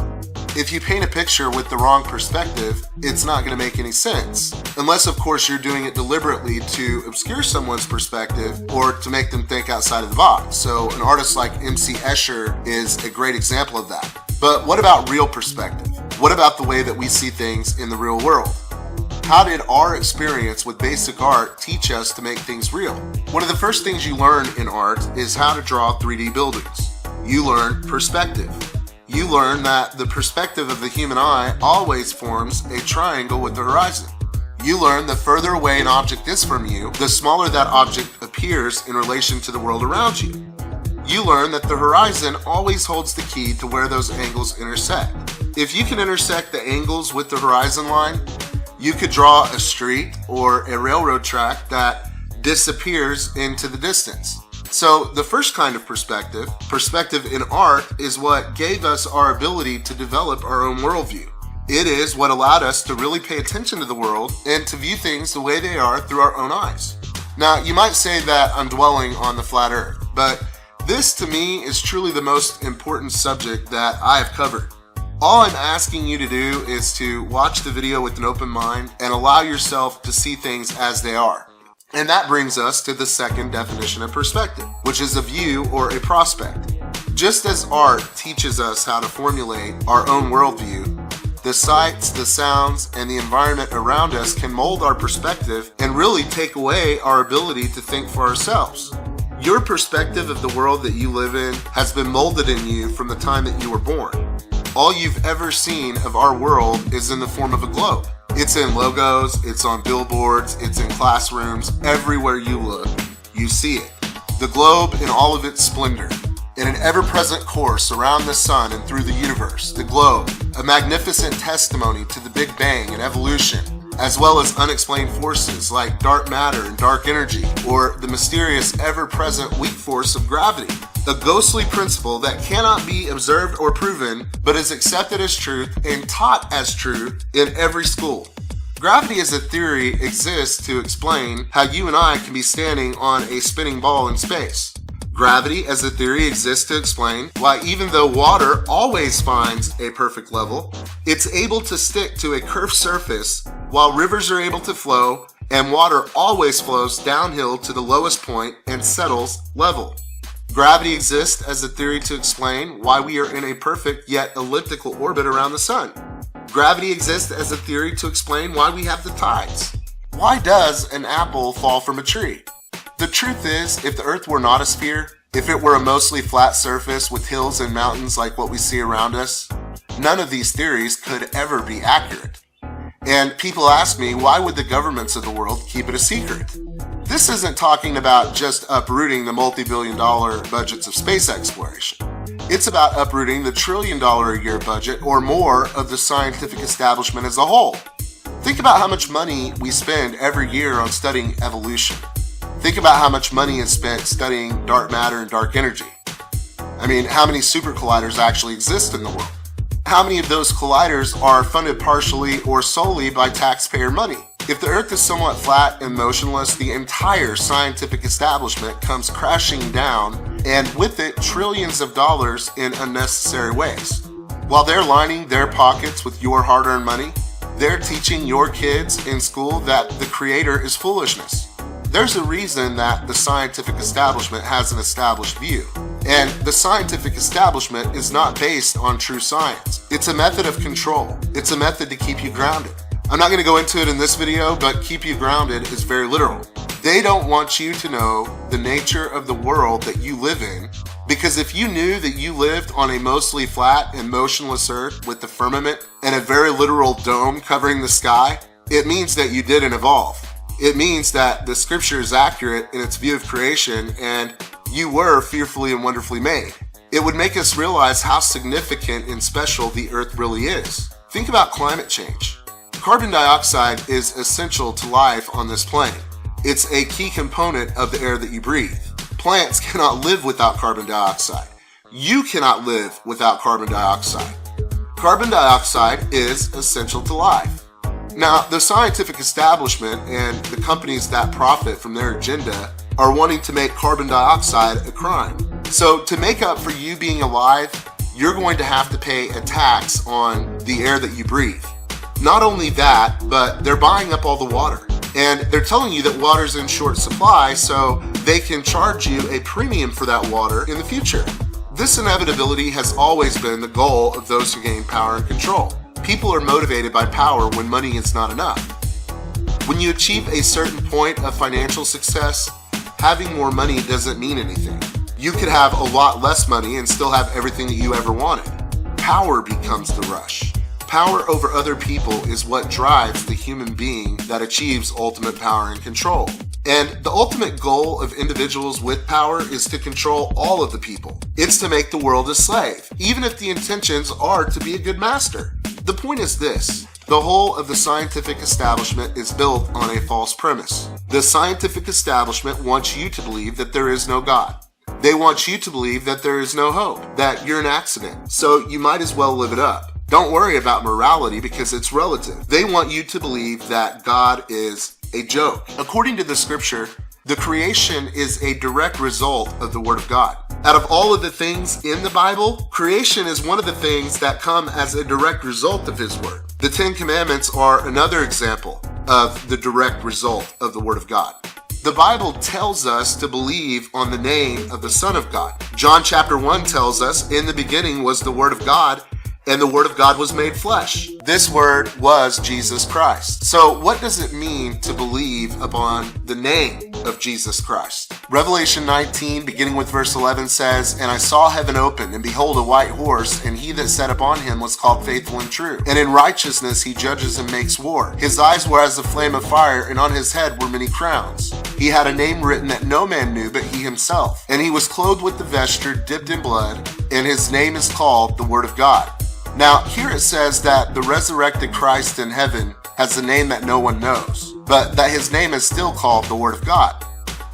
If you paint a picture with the wrong perspective, it's not going to make any sense. Unless, of course, you're doing it deliberately to obscure someone's perspective or to make them think outside of the box. So an artist like M.C. Escher is a great example of that. But what about real perspective? What about the way that we see things in the real world? How did our experience with basic art teach us to make things real? One of the first things you learn in art is how to draw 3D buildings. You learn perspective. You learn that the perspective of the human eye always forms a triangle with the horizon. You learn the further away an object is from you, the smaller that object appears in relation to the world around you. You learn that the horizon always holds the key to where those angles intersect. If you can intersect the angles with the horizon line, you could draw a street or a railroad track that disappears into the distance. So the first kind of perspective in art, is what gave us our ability to develop our own worldview. It is what allowed us to really pay attention to the world and to view things the way they are through our own eyes. Now, you might say that I'm dwelling on the flat earth, but this to me is truly the most important subject that I have covered. All I'm asking you to do is to watch the video with an open mind and allow yourself to see things as they are. And that brings us to the second definition of perspective, which is a view or a prospect. Just as art teaches us how to formulate our own worldview, the sights, the sounds, and the environment around us can mold our perspective and really take away our ability to think for ourselves. Your perspective of the world that you live in has been molded in you from the time that you were born. All you've ever seen of our world is in the form of a globe. It's in logos, it's on billboards, it's in classrooms. Everywhere you look, you see it. The globe in all of its splendor. In an ever-present course around the sun and through the universe, the globe, a magnificent testimony to the Big Bang and evolution, as well as unexplained forces like dark matter and dark energy, or the mysterious ever-present weak force of gravity. A ghostly principle that cannot be observed or proven, but is accepted as truth and taught as truth in every school. Gravity as a theory exists to explain how you and I can be standing on a spinning ball in space. Gravity as a theory exists to explain why even though water always finds a perfect level, it's able to stick to a curved surface while rivers are able to flow and water always flows downhill to the lowest point and settles level. Gravity exists as a theory to explain why we are in a perfect yet elliptical orbit around the sun. Gravity exists as a theory to explain why we have the tides. Why does an apple fall from a tree? The truth is, if the Earth were not a sphere, if it were a mostly flat surface with hills and mountains like what we see around us, none of these theories could ever be accurate. And people ask me, why would the governments of the world keep it a secret? This isn't talking about just uprooting the multi-billion-dollar budgets of space exploration. It's about uprooting the trillion-dollar-a-year budget or more of the scientific establishment as a whole. Think about how much money we spend every year on studying evolution. Think about how much money is spent studying dark matter and dark energy. I mean, how many super colliders actually exist in the world? How many of those colliders are funded partially or solely by taxpayer money? If the Earth is somewhat flat and motionless, the entire scientific establishment comes crashing down, and with it, trillions of dollars in unnecessary ways. While they're lining their pockets with your hard-earned money, they're teaching your kids in school that the Creator is foolishness. There's a reason that the scientific establishment has an established view. And the scientific establishment is not based on true science. It's a method of control. It's a method to keep you grounded. I'm not going to go into it in this video, but keep you grounded is very literal. They don't want you to know the nature of the world that you live in, because if you knew that you lived on a mostly flat and motionless Earth with the firmament and a very literal dome covering the sky, it means that you didn't evolve. It means that the scripture is accurate in its view of creation and you were fearfully and wonderfully made. It would make us realize how significant and special the Earth really is. Think about climate change. Carbon dioxide is essential to life on this plane. It's a key component of the air that you breathe. Plants cannot live without carbon dioxide. You cannot live without carbon dioxide. Carbon dioxide is essential to life. Now, the scientific establishment and the companies that profit from their agenda are wanting to make carbon dioxide a crime. So to make up for you being alive, you're going to have to pay a tax on the air that you breathe. Not only that, but they're buying up all the water. And they're telling you that water's in short supply, so they can charge you a premium for that water in the future. This inevitability has always been the goal of those who gain power and control. People are motivated by power when money is not enough. When you achieve a certain point of financial success, having more money doesn't mean anything. You could have a lot less money and still have everything that you ever wanted. Power becomes the rush. Power over other people is what drives the human being that achieves ultimate power and control. And the ultimate goal of individuals with power is to control all of the people. It's to make the world a slave, even if the intentions are to be a good master. The point is this: The whole of the scientific establishment is built on a false premise. The scientific establishment wants you to believe that there is no God. They want you to believe that there is no hope, that you're an accident, so you might as well live it up. Don't worry about morality because it's relative. They want you to believe that God is a joke. According to the scripture, the creation is a direct result of the Word of God. Out of all of the things in the Bible, creation is one of the things that come as a direct result of His Word. The Ten Commandments are another example of the direct result of the Word of God. The Bible tells us to believe on the name of the Son of God. John chapter 1 tells us, in the beginning was the Word of God, and the Word of God was made flesh. This Word was Jesus Christ. So what does it mean to believe upon the name of Jesus Christ? Revelation 19, beginning with verse 11 says, "And I saw heaven open, and behold a white horse, and he that sat upon him was called Faithful and True. And in righteousness he judges and makes war. His eyes were as a flame of fire, and on his head were many crowns. He had a name written that no man knew but he himself. And he was clothed with the vesture dipped in blood, and his name is called the Word of God." Now, here it says that the resurrected Christ in heaven has a name that no one knows, but that his name is still called the Word of God.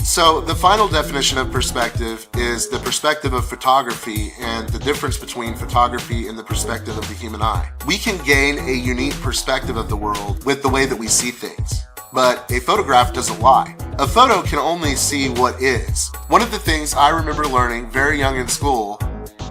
So the final definition of perspective is the perspective of photography and the difference between photography and the perspective of the human eye. We can gain a unique perspective of the world with the way that we see things, but a photograph doesn't lie. A photo can only see what is. One of the things I remember learning very young in school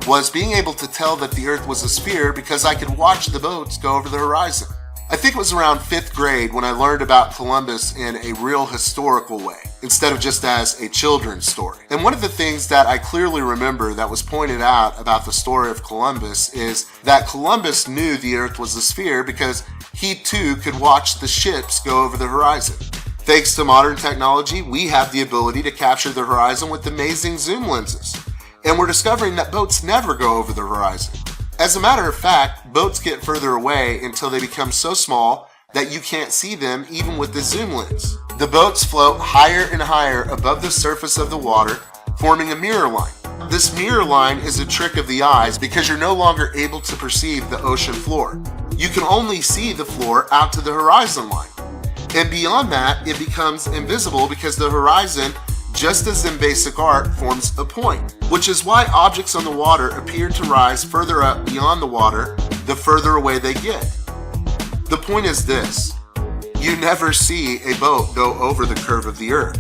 was being able to tell that the earth was a sphere because I could watch the boats go over the horizon. I think it was around 5th grade when I learned about Columbus in a real historical way, instead of just as a children's story. And one of the things that I clearly remember that was pointed out about the story of Columbus is that Columbus knew the earth was a sphere because he too could watch the ships go over the horizon. Thanks to modern technology, we have the ability to capture the horizon with amazing zoom lenses. And we're discovering that boats never go over the horizon. As a matter of fact, boats get further away until they become so small that you can't see them even with the zoom lens. The boats float higher and higher above the surface of the water, forming a mirror line. This mirror line is a trick of the eyes because you're no longer able to perceive the ocean floor. You can only see the floor out to the horizon line. And beyond that, it becomes invisible because the horizon, just as in basic art, forms a point, which is why objects on the water appear to rise further up beyond the water the further away they get. The point is this: you never see a boat go over the curve of the earth.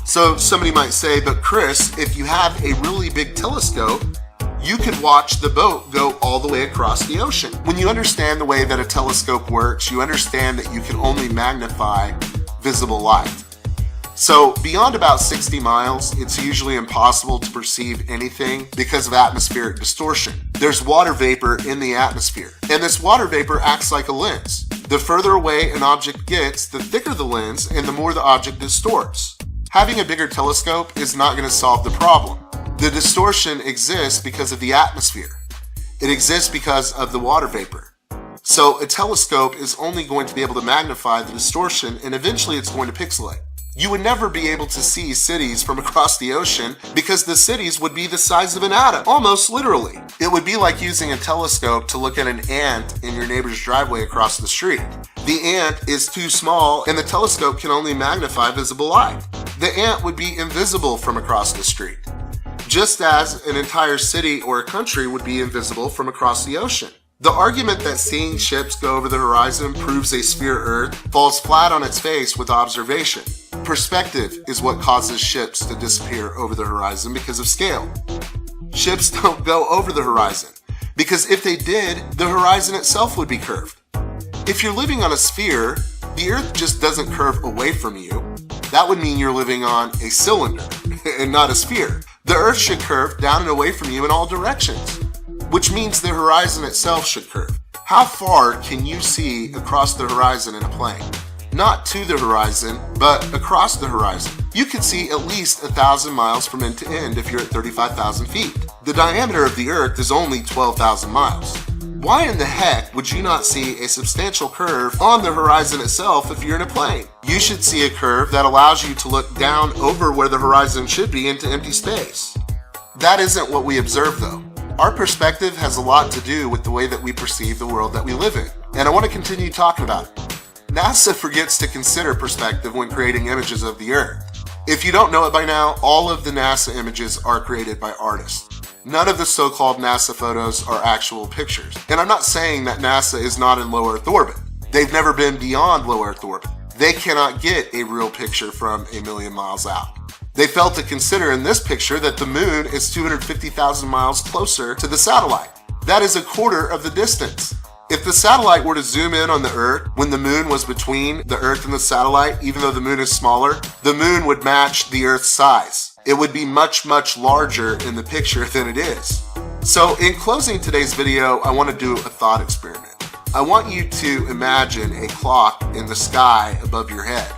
So somebody might say, but Chris, if you have a really big telescope, you could watch the boat go all the way across the ocean. When you understand the way that a telescope works, you understand that you can only magnify visible light. So beyond about 60 miles, it's usually impossible to perceive anything because of atmospheric distortion. There's water vapor in the atmosphere, and this water vapor acts like a lens. The further away an object gets, the thicker the lens and the more the object distorts. Having a bigger telescope is not going to solve the problem. The distortion exists because of the atmosphere. It exists because of the water vapor. So a telescope is only going to be able to magnify the distortion, and eventually it's going to pixelate. You would never be able to see cities from across the ocean because the cities would be the size of an atom, almost literally. It would be like using a telescope to look at an ant in your neighbor's driveway across the street. The ant is too small and the telescope can only magnify visible light. The ant would be invisible from across the street, just as an entire city or a country would be invisible from across the ocean. The argument that seeing ships go over the horizon proves a sphere Earth falls flat on its face with observation. Perspective is what causes ships to disappear over the horizon because of scale. Ships don't go over the horizon because if they did, the horizon itself would be curved. If you're living on a sphere, the Earth just doesn't curve away from you. That would mean you're living on a cylinder and not a sphere. The Earth should curve down and away from you in all directions, which means the horizon itself should curve. How far can you see across the horizon in a plane? Not to the horizon, but across the horizon. You could see at least 1,000 miles from end to end if you're at 35,000 feet. The diameter of the Earth is only 12,000 miles. Why in the heck would you not see a substantial curve on the horizon itself if you're in a plane? You should see a curve that allows you to look down over where the horizon should be into empty space. That isn't what we observe though. Our perspective has a lot to do with the way that we perceive the world that we live in. and I want to continue talking about it. NASA forgets to consider perspective when creating images of the Earth. If you don't know it by now, all of the NASA images are created by artists. None of the so-called NASA photos are actual pictures. And I'm not saying that NASA is not in low Earth orbit. They've never been beyond low Earth orbit. They cannot get a real picture from a million miles out. They failed to consider in this picture that the moon is 250,000 miles closer to the satellite. That is a quarter of the distance. If the satellite were to zoom in on the Earth when the moon was between the Earth and the satellite, even though the moon is smaller, the moon would match the Earth's size. It would be much, much larger in the picture than it is. So in closing today's video, I want to do a thought experiment. I want you to imagine a clock in the sky above your head.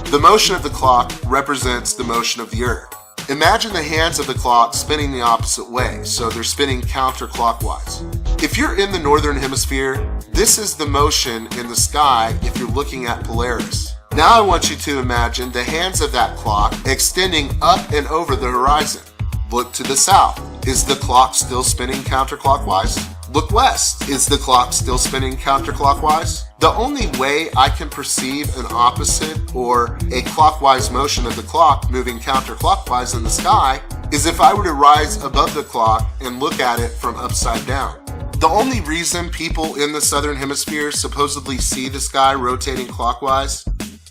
The motion of the clock represents the motion of the Earth. Imagine the hands of the clock spinning the opposite way, so they're spinning counterclockwise. If you're in the northern hemisphere, this is the motion in the sky if you're looking at Polaris. Now I want you to imagine the hands of that clock extending up and over the horizon. Look to the south. Is the clock still spinning counterclockwise? Look west. Is the clock still spinning counterclockwise? The only way I can perceive an opposite or a clockwise motion of the clock moving counterclockwise in the sky is if I were to rise above the clock and look at it from upside down. The only reason people in the southern hemisphere supposedly see the sky rotating clockwise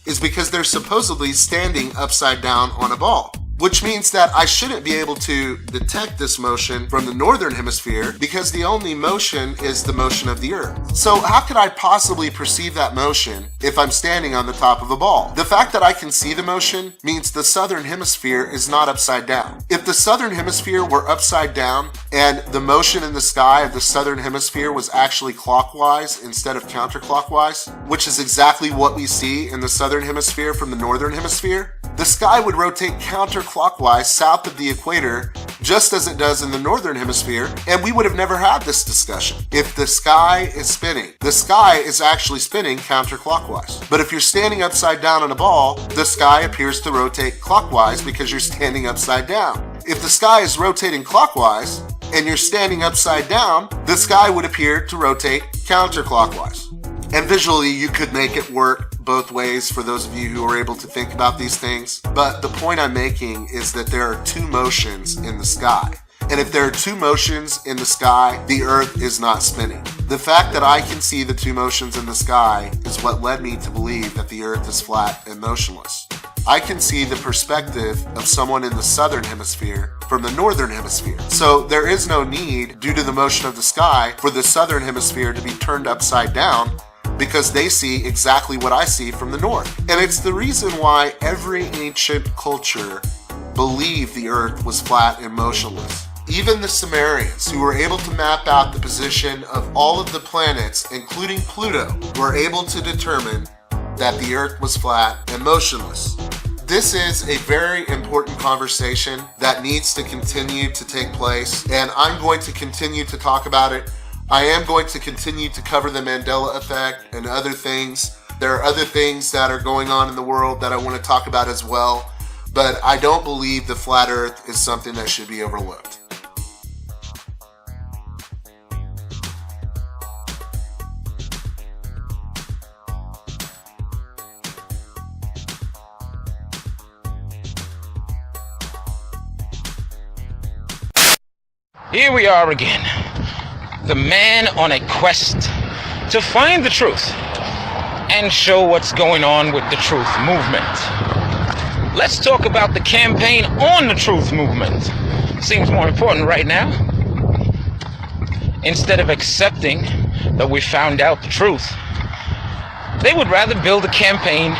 is because they're supposedly standing upside down on a ball. Which means that I shouldn't be able to detect this motion from the northern hemisphere because the only motion is the motion of the Earth. So how could I possibly perceive that motion if I'm standing on the top of a ball? The fact that I can see the motion means the southern hemisphere is not upside down. If the southern hemisphere were upside down and the motion in the sky of the southern hemisphere was actually clockwise instead of counterclockwise, which is exactly what we see in the southern hemisphere from the northern hemisphere, the sky would rotate counterclockwise south of the equator just as it does in the northern hemisphere, and we would have never had this discussion. If the sky is spinning, the sky is actually spinning counterclockwise. But if you're standing upside down on a ball, the sky appears to rotate clockwise because you're standing upside down. If the sky is rotating clockwise and you're standing upside down, the sky would appear to rotate counterclockwise. And visually, you could make it work both ways for those of you who are able to think about these things. But the point I'm making is that there are two motions in the sky. And if there are two motions in the sky, the Earth is not spinning. The fact that I can see the two motions in the sky is what led me to believe that the Earth is flat and motionless. I can see the perspective of someone in the southern hemisphere from the northern hemisphere. So there is no need, due to the motion of the sky, for the southern hemisphere to be turned upside down because they see exactly what I see from the north. And it's the reason why every ancient culture believed the Earth was flat and motionless. Even the Sumerians, who were able to map out the position of all of the planets, including Pluto, were able to determine that the Earth was flat and motionless. This is a very important conversation that needs to continue to take place, and I'm going to continue to talk about it. I am going to continue to cover the Mandela effect and other things. There are other things that are going on in the world that I want to talk about as well, but I don't believe the flat Earth is something that should be overlooked. Here we are again, the man on a quest to find the truth and show what's going on with the truth movement. Let's talk about the campaign on the truth movement. Seems more important right now. Instead of accepting that we found out the truth, they would rather build a campaign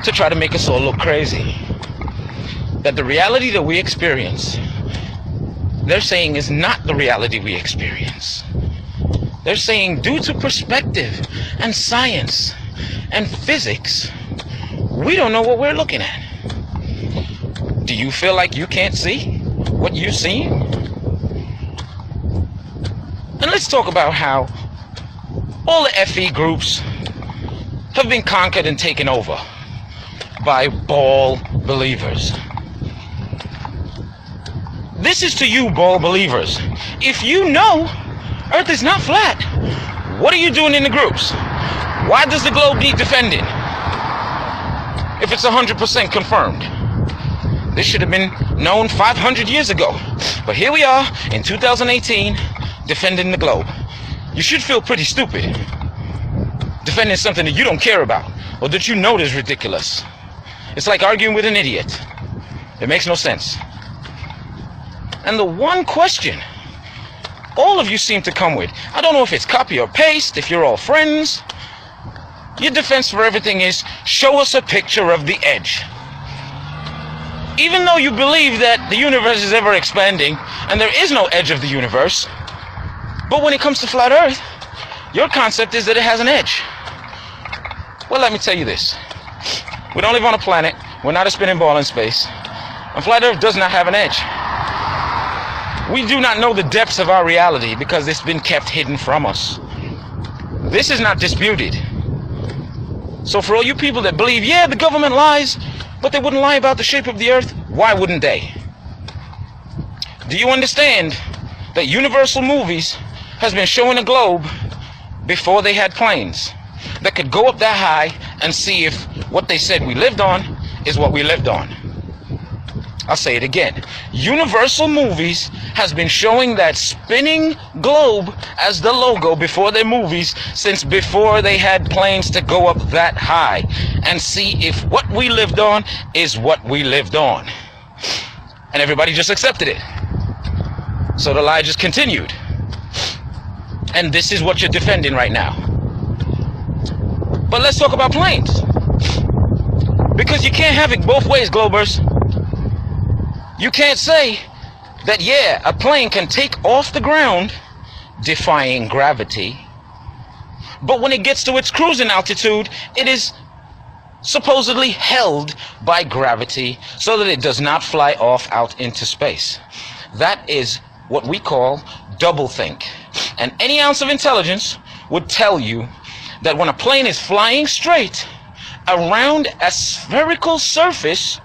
to try to make us all look crazy. That the reality that we experience, they're saying, is not the reality we experience. They're saying, due to perspective and science and physics, we don't know what we're looking at. Do you feel like you can't see what you're seeing? And let's talk about how all the FE groups have been conquered and taken over by ball believers. This is to you, ball believers. If you know Earth is not flat, What are you doing in the groups? Why does the globe need defending if it's 100% confirmed? This should have been known 500 years ago. But here we are in 2018 defending the globe. You should feel pretty stupid defending something that you don't care about or that you know is ridiculous. It's like arguing with an idiot. It makes no sense. And the one question all of you seem to come with, I don't know if it's copy or paste, if you're all friends, your defense for everything is, show us a picture of the edge. Even though you believe that the universe is ever expanding and there is no edge of the universe, but when it comes to flat Earth, your concept is that it has an edge. Well, let me tell you this. We don't live on a planet, we're not a spinning ball in space, and flat Earth does not have an edge. We do not know the depths of our reality because it's been kept hidden from us. This is not disputed. So for all you people that believe, yeah, the government lies, but they wouldn't lie about the shape of the Earth, why wouldn't they? Do you understand that Universal Movies has been showing a globe before they had planes that could go up that high and see if what they said we lived on is what we lived on? I'll say it again. Universal Movies has been showing that spinning globe as the logo before their movies since before they had planes to go up that high and see if what we lived on is what we lived on. And everybody just accepted it. So the lie just continued. And this is what you're defending right now. But let's talk about planes. Because you can't have it both ways, Globers. You can't say that, yeah, a plane can take off the ground, defying gravity, but when it gets to its cruising altitude, it is supposedly held by gravity so that it does not fly off out into space. That is what we call doublethink. And any ounce of intelligence would tell you that when a plane is flying straight around a spherical surface,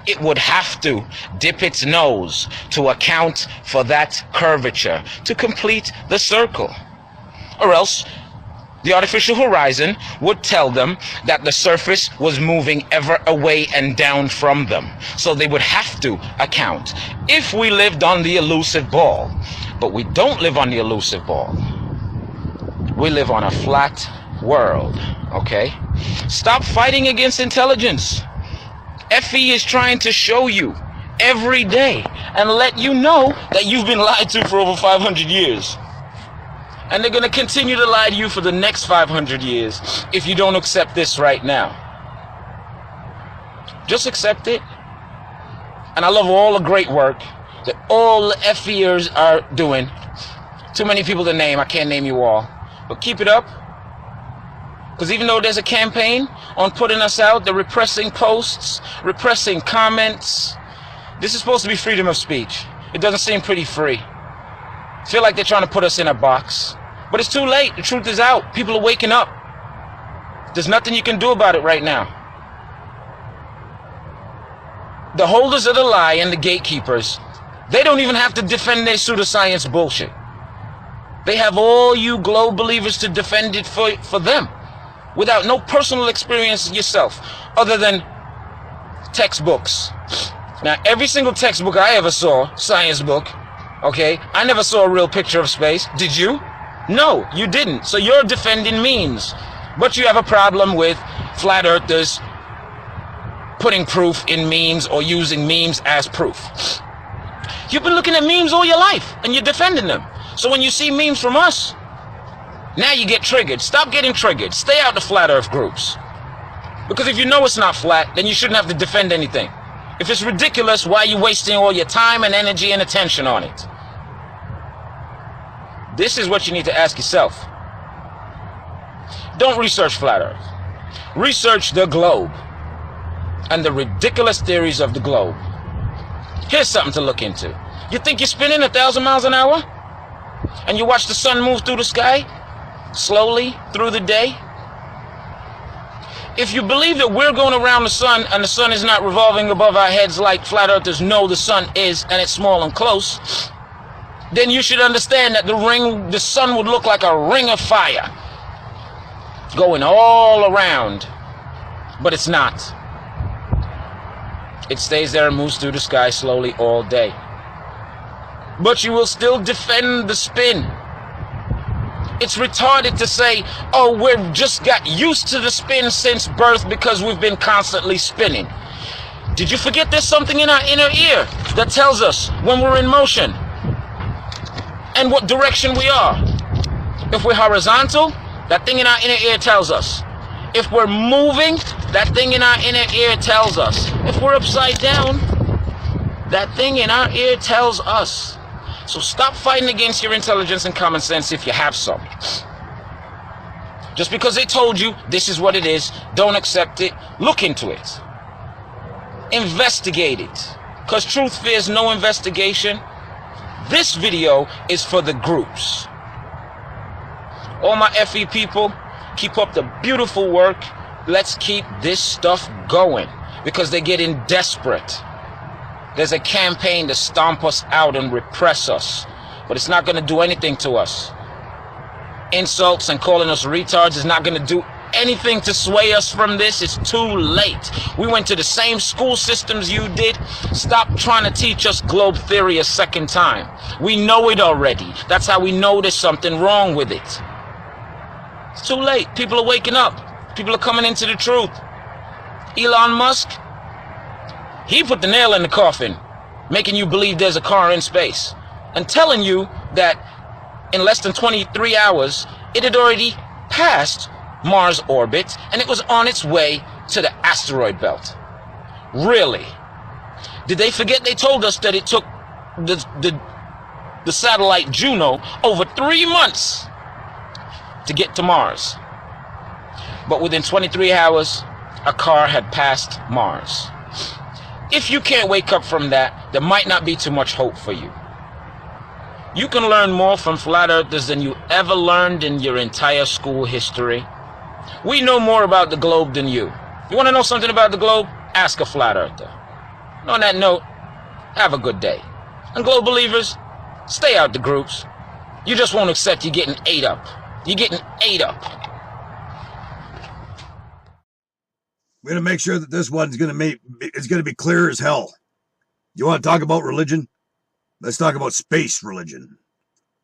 it would have to dip its nose to account for that curvature to complete the circle. Or else the artificial horizon would tell them that the surface was moving ever away and down from them. So they would have to account if we lived on the elusive ball. But we don't live on the elusive ball. We live on a flat world, okay? Stop fighting against intelligence. FE is trying to show you every day and let you know that you've been lied to for over 500 years. And they're going to continue to lie to you for the next 500 years if you don't accept this right now. Just accept it. And I love all the great work that all the FEers are doing. Too many people to name, I can't name you all. But keep it up. Because even though there's a campaign on putting us out, they're repressing posts, repressing comments. This is supposed to be freedom of speech. It doesn't seem pretty free. I feel like they're trying to put us in a box. But it's too late. The truth is out. People are waking up. There's nothing you can do about it right now. The holders of the lie and the gatekeepers, they don't even have to defend their pseudoscience bullshit. They have all you globe believers to defend it for them, without no personal experience yourself, other than textbooks. Now, every single textbook I ever saw, science book, okay, I never saw a real picture of space. Did you? No, you didn't. So you're defending memes. But you have a problem with flat earthers putting proof in memes or using memes as proof. You've been looking at memes all your life, and you're defending them. So when you see memes from us, now you get triggered. Stop getting triggered. Stay out the flat earth groups. Because if you know it's not flat, then you shouldn't have to defend anything. If it's ridiculous, why are you wasting all your time and energy and attention on it? This is what you need to ask yourself. Don't research flat earth. Research the globe and the ridiculous theories of the globe. Here's something to look into. You think you're spinning 1,000 miles an hour? And you watch the sun move through the sky? Slowly through the day? If you believe that we're going around the sun and the sun is not revolving above our heads like flat earthers know the sun is and it's small and close, then you should understand that the sun would look like a ring of fire going all around, but it's not. It stays there and moves through the sky slowly all day. But you will still defend the spin. It's retarded to say, oh, we've just got used to the spin since birth because we've been constantly spinning. Did you forget there's something in our inner ear that tells us when we're in motion and what direction we are? If we're horizontal, that thing in our inner ear tells us. If we're moving, that thing in our inner ear tells us. If we're upside down, that thing in our ear tells us. So stop fighting against your intelligence and common sense if you have some. Just because they told you this is what it is, don't accept it. Look into it. Investigate it. Because truth fears no investigation. This video is for the groups. All my FE people, keep up the beautiful work. Let's keep this stuff going because they're getting desperate. There's a campaign to stomp us out and repress us, but it's not going to do anything to us. Insults and calling us retards is not going to do anything to sway us from this. It's too late. We went to the same school systems you did. Stop trying to teach us globe theory a second time. We know it already. That's how we know there's something wrong with it. It's too late. People are waking up. People are coming into the truth. Elon Musk, he put the nail in the coffin, making you believe there's a car in space and telling you that in less than 23 hours, it had already passed Mars orbit and it was on its way to the asteroid belt. Really? Did they forget they told us that it took the satellite Juno over 3 months to get to Mars? But within 23 hours, a car had passed Mars. If you can't wake up from that, there might not be too much hope for you. You can learn more from flat earthers than you ever learned in your entire school history. We know more about the globe than you. You want to know something about the globe? Ask a flat earther. And on that note, have a good day. And globe believers, stay out the groups. You just won't accept you're getting ate up. You're getting ate up. We're gonna make sure that this one's gonna be clear as hell. You want to talk about religion? Let's talk about space religion.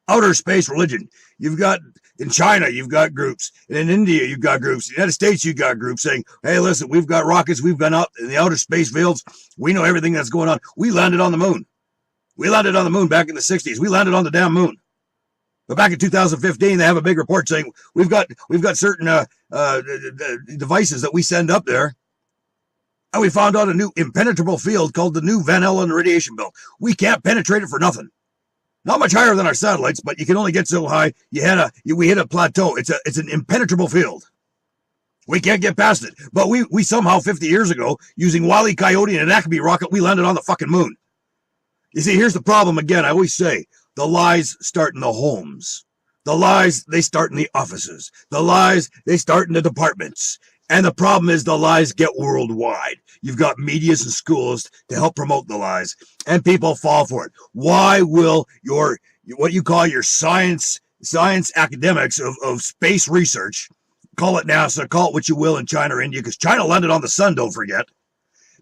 Outer space religion. You've got, in China, you've got groups. And in India, you've got groups. In the United States, you've got groups saying, hey, listen, we've got rockets. We've been out in the outer space fields. We know everything that's going on. We landed on the moon. We landed on the moon back in the 60s. We landed on the damn moon. But back in 2015, they have a big report saying we've got certain devices that we send up there, and we found out a new impenetrable field called the New Van Allen radiation belt. We can't penetrate it for nothing. Not much higher than our satellites, but you can only get so high. We hit a plateau. It's an impenetrable field. We can't get past it. But we somehow 50 years ago, using Wile E. Coyote and an Acme rocket, we landed on the fucking moon. You see, here's the problem again. I always say, the lies start in the homes. The lies, they start in the offices. The lies, they start in the departments. And the problem is the lies get worldwide. You've got medias and schools to help promote the lies, and people fall for it. Why will what you call your science academics of space research, call it NASA, call it what you will in China or India, because China landed on the sun, don't forget.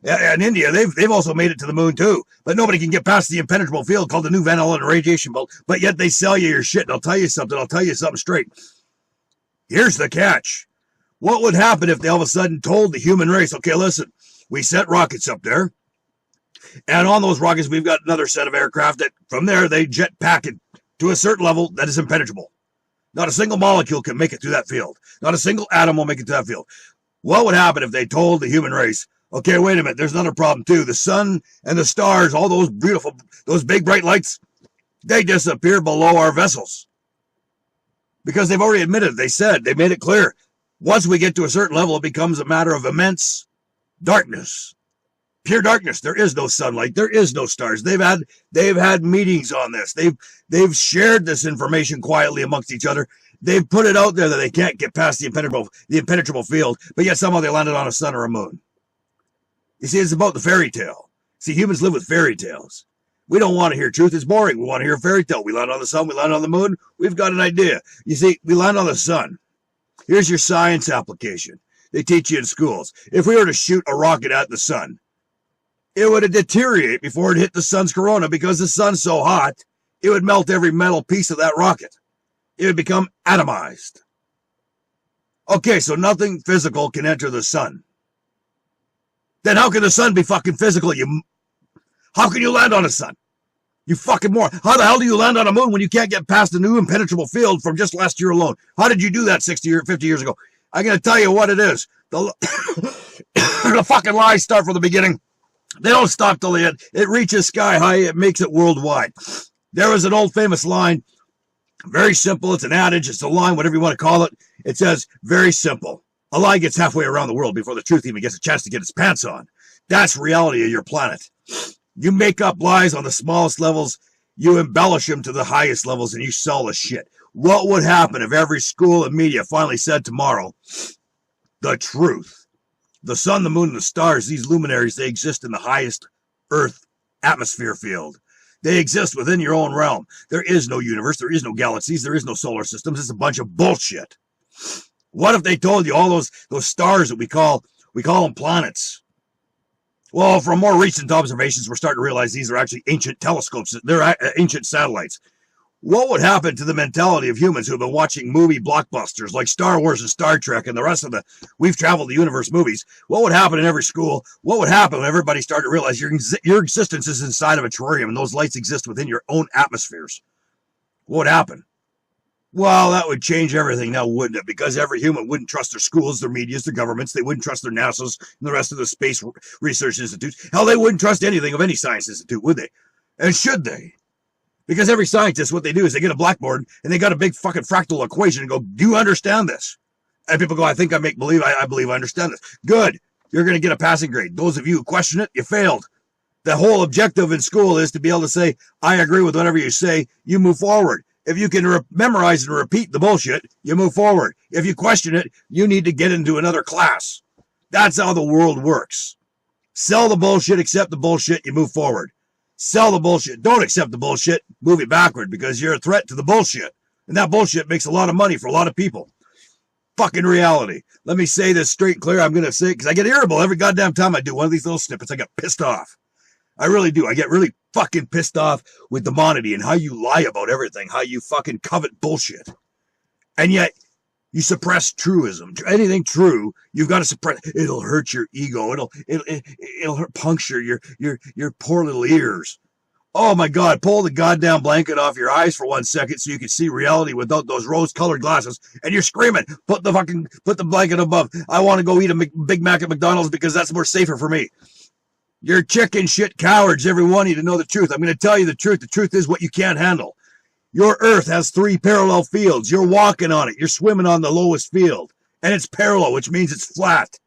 And India, they've also made it to the moon too, but nobody can get past the impenetrable field called the New Van Allen radiation belt. But yet they sell you your shit. And I'll tell you something straight. Here's the catch. What would happen if they all of a sudden told the human race, okay, listen, we sent rockets up there, and on those rockets we've got another set of aircraft that from there they jet pack it to a certain level that is impenetrable. Not a single molecule can make it through that field. Not a single atom will make it to that field. What would happen if they told the human race, okay, wait a minute, there's another problem too. The sun and the stars, all those beautiful, those big bright lights, they disappear below our vessels. Because they've already admitted, they made it clear. Once we get to a certain level, it becomes a matter of immense darkness. Pure darkness. There is no sunlight. There is no stars. They've had meetings on this. They've shared this information quietly amongst each other. They've put it out there that they can't get past the impenetrable field, but yet somehow they landed on a sun or a moon. You see, it's about the fairy tale. See, humans live with fairy tales. We don't want to hear truth. It's boring. We want to hear a fairy tale. We land on the sun. We land on the moon. We've got an idea. You see, we land on the sun. Here's your science application. They teach you in schools. If we were to shoot a rocket at the sun, it would deteriorate before it hit the sun's corona because the sun's so hot, it would melt every metal piece of that rocket. It would become atomized. Okay, so nothing physical can enter the sun. Then how can the sun be fucking physical? How can you land on a sun? You fucking moron. How the hell do you land on a moon when you can't get past the new impenetrable field from just last year alone? How did you do that 60 or 50 years ago? I'm going to tell you what it is. The fucking lies start from the beginning. They don't stop till the end. It reaches sky high. It makes it worldwide. There was an old famous line. Very simple. It's an adage. It's a line, whatever you want to call it. It says, very simple. A lie gets halfway around the world before the truth even gets a chance to get its pants on. That's reality of your planet. You make up lies on the smallest levels, you embellish them to the highest levels, and you sell the shit. What would happen if every school and media finally said tomorrow, the truth? The sun, the moon, and the stars, these luminaries, they exist in the highest Earth atmosphere field. They exist within your own realm. There is no universe, there is no galaxies, there is no solar systems. It's a bunch of bullshit. What if they told you all those stars that we call them planets? Well, from more recent observations, we're starting to realize these are actually ancient telescopes. They're ancient satellites. What would happen to the mentality of humans who have been watching movie blockbusters like Star Wars and Star Trek and the rest of the We've Traveled the Universe movies? What would happen in every school? What would happen when everybody started to realize your existence is inside of a terrarium and those lights exist within your own atmospheres? What would happen? Well, that would change everything now, wouldn't it? Because every human wouldn't trust their schools, their medias, their governments. They wouldn't trust their NASAs and the rest of the space research institutes. Hell, they wouldn't trust anything of any science institute, would they? And should they? Because every scientist, what they do is they get a blackboard and they got a big fucking fractal equation and go, do you understand this? And people go, I think I make believe. I believe I understand this. Good. You're going to get a passing grade. Those of you who question it, you failed. The whole objective in school is to be able to say, I agree with whatever you say. You move forward. If you can memorize and repeat the bullshit, you move forward. If you question it, you need to get into another class. That's how the world works. Sell the bullshit, accept the bullshit, you move forward. Sell the bullshit, don't accept the bullshit, move it backward because you're a threat to the bullshit. And that bullshit makes a lot of money for a lot of people. Fucking reality. Let me say this straight and clear. I'm going to say it because I get irritable every goddamn time I do one of these little snippets. I get pissed off. I really do. I get really fucking pissed off with the monody and how you lie about everything, how you fucking covet bullshit. And yet, you suppress truism. Anything true, you've got to suppress. It'll hurt your ego. It'll puncture your poor little ears. Oh my God, pull the goddamn blanket off your eyes for 1 second so you can see reality without those rose-colored glasses. And you're screaming, put the blanket above. I want to go eat a Big Mac at McDonald's because that's more safer for me. You're chicken shit cowards, every one of you, to know the truth. I'm going to tell you the truth. The truth is what you can't handle. Your Earth has 3 parallel fields. You're walking on it. You're swimming on the lowest field. And it's parallel, which means it's flat.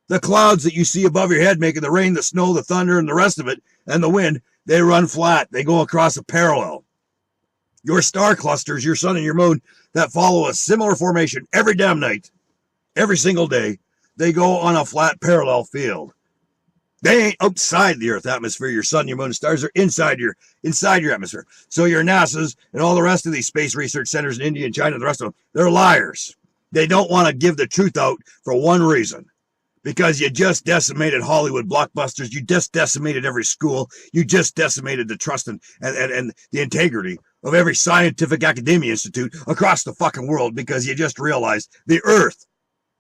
The clouds that you see above your head making the rain, the snow, the thunder, and the rest of it, and the wind, they run flat. They go across a parallel. Your star clusters, your sun and your moon, that follow a similar formation every damn night, every single day, they go on a flat parallel field. They ain't outside the Earth atmosphere. Your sun, your moon, and stars are inside your atmosphere. So your NASA's and all the rest of these space research centers in India and China and the rest of them, they're liars. They don't want to give the truth out for one reason. Because you just decimated Hollywood blockbusters. You just decimated every school. You just decimated the trust and the integrity of every scientific academia institute across the fucking world because you just realized the Earth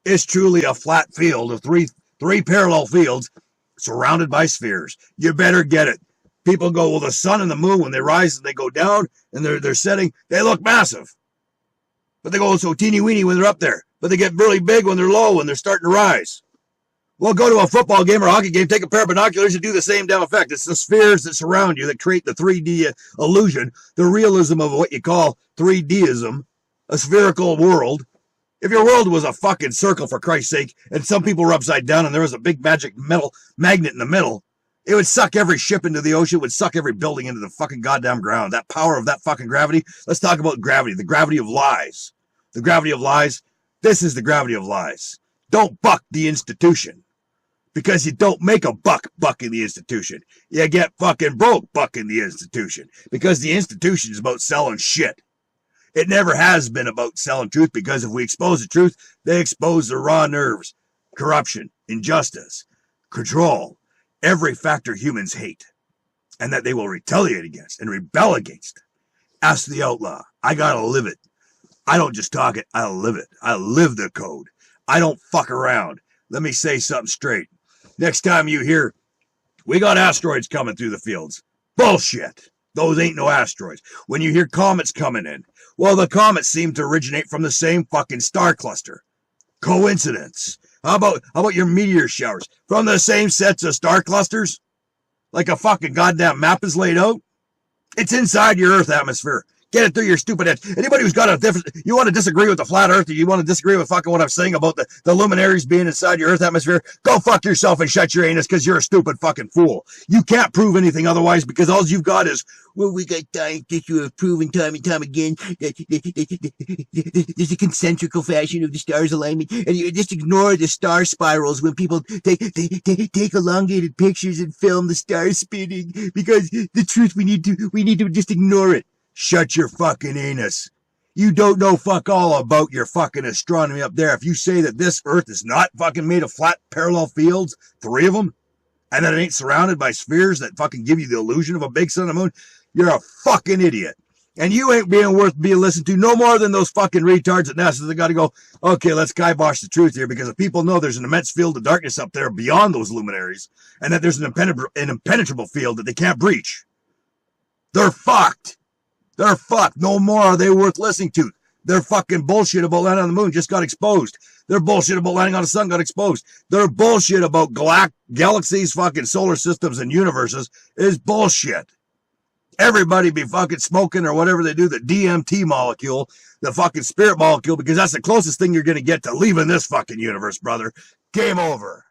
is truly a flat field of three parallel fields surrounded by spheres. You better get it. People go, well, the sun and the moon, when they rise and they go down and they're setting, they look massive. But they go so teeny weeny when they're up there. But they get really big when they're low, when they're starting to rise. Well, go to a football game or a hockey game, take a pair of binoculars and do the same damn effect. It's the spheres that surround you that create the 3D illusion, the realism of what you call 3Dism, a spherical world. If your world was a fucking circle, for Christ's sake, and some people were upside down and there was a big magic metal magnet in the middle, it would suck every ship into the ocean, it would suck every building into the fucking goddamn ground. That power of that fucking gravity. Let's talk about gravity, the gravity of lies. The gravity of lies. This is the gravity of lies. Don't buck the institution. Because you don't make a buck bucking the institution. You get fucking broke bucking the institution. Because the institution is about selling shit. It never has been about selling truth, because if we expose the truth, they expose the raw nerves, corruption, injustice, control, every factor humans hate, and that they will retaliate against and rebel against. Ask the outlaw. I gotta live it. I don't just talk it, I live it. I live the code. I don't fuck around. Let me say something straight. Next time you hear, we got asteroids coming through the fields. Bullshit. Those ain't no asteroids. When you hear comets coming in, well, the comets seem to originate from the same fucking star cluster. Coincidence. How about your meteor showers? From the same sets of star clusters? Like a fucking goddamn map is laid out? It's inside your Earth atmosphere. Get it through your stupid head. Anybody who's got a different, you want to disagree with the flat Earth, or you want to disagree with fucking what I'm saying about the luminaries being inside your Earth atmosphere, go fuck yourself and shut your anus, because you're a stupid fucking fool. You can't prove anything otherwise, because all you've got is, well, we got scientists who have proven time and time again that there's a concentrical fashion of the stars' alignment, and you just ignore the star spirals when people take elongated pictures and film the stars spinning, because the truth, we need to just ignore it. Shut your fucking anus. You don't know fuck all about your fucking astronomy up there. If you say that this Earth is not fucking made of flat parallel fields, 3 of them, and that it ain't surrounded by spheres that fucking give you the illusion of a big sun and moon, you're a fucking idiot. And you ain't being worth being listened to no more than those fucking retards at NASA that gotta go, okay, let's kibosh the truth here, because if people know there's an immense field of darkness up there beyond those luminaries, and that there's an impenetrable field that they can't breach, they're fucked. They're fucked. No more are they worth listening to. Their fucking bullshit about landing on the moon just got exposed. Their bullshit about landing on the sun got exposed. Their bullshit about galaxies, fucking solar systems, and universes is bullshit. Everybody be fucking smoking or whatever they do, the DMT molecule, the fucking spirit molecule, because that's the closest thing you're going to get to leaving this fucking universe, brother. Game over.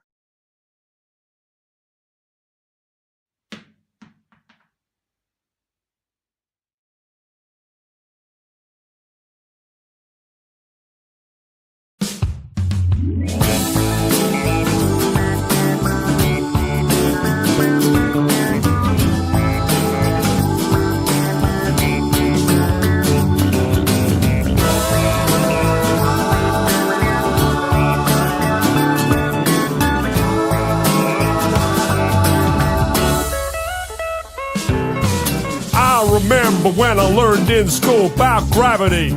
Remember when I learned in school about gravity?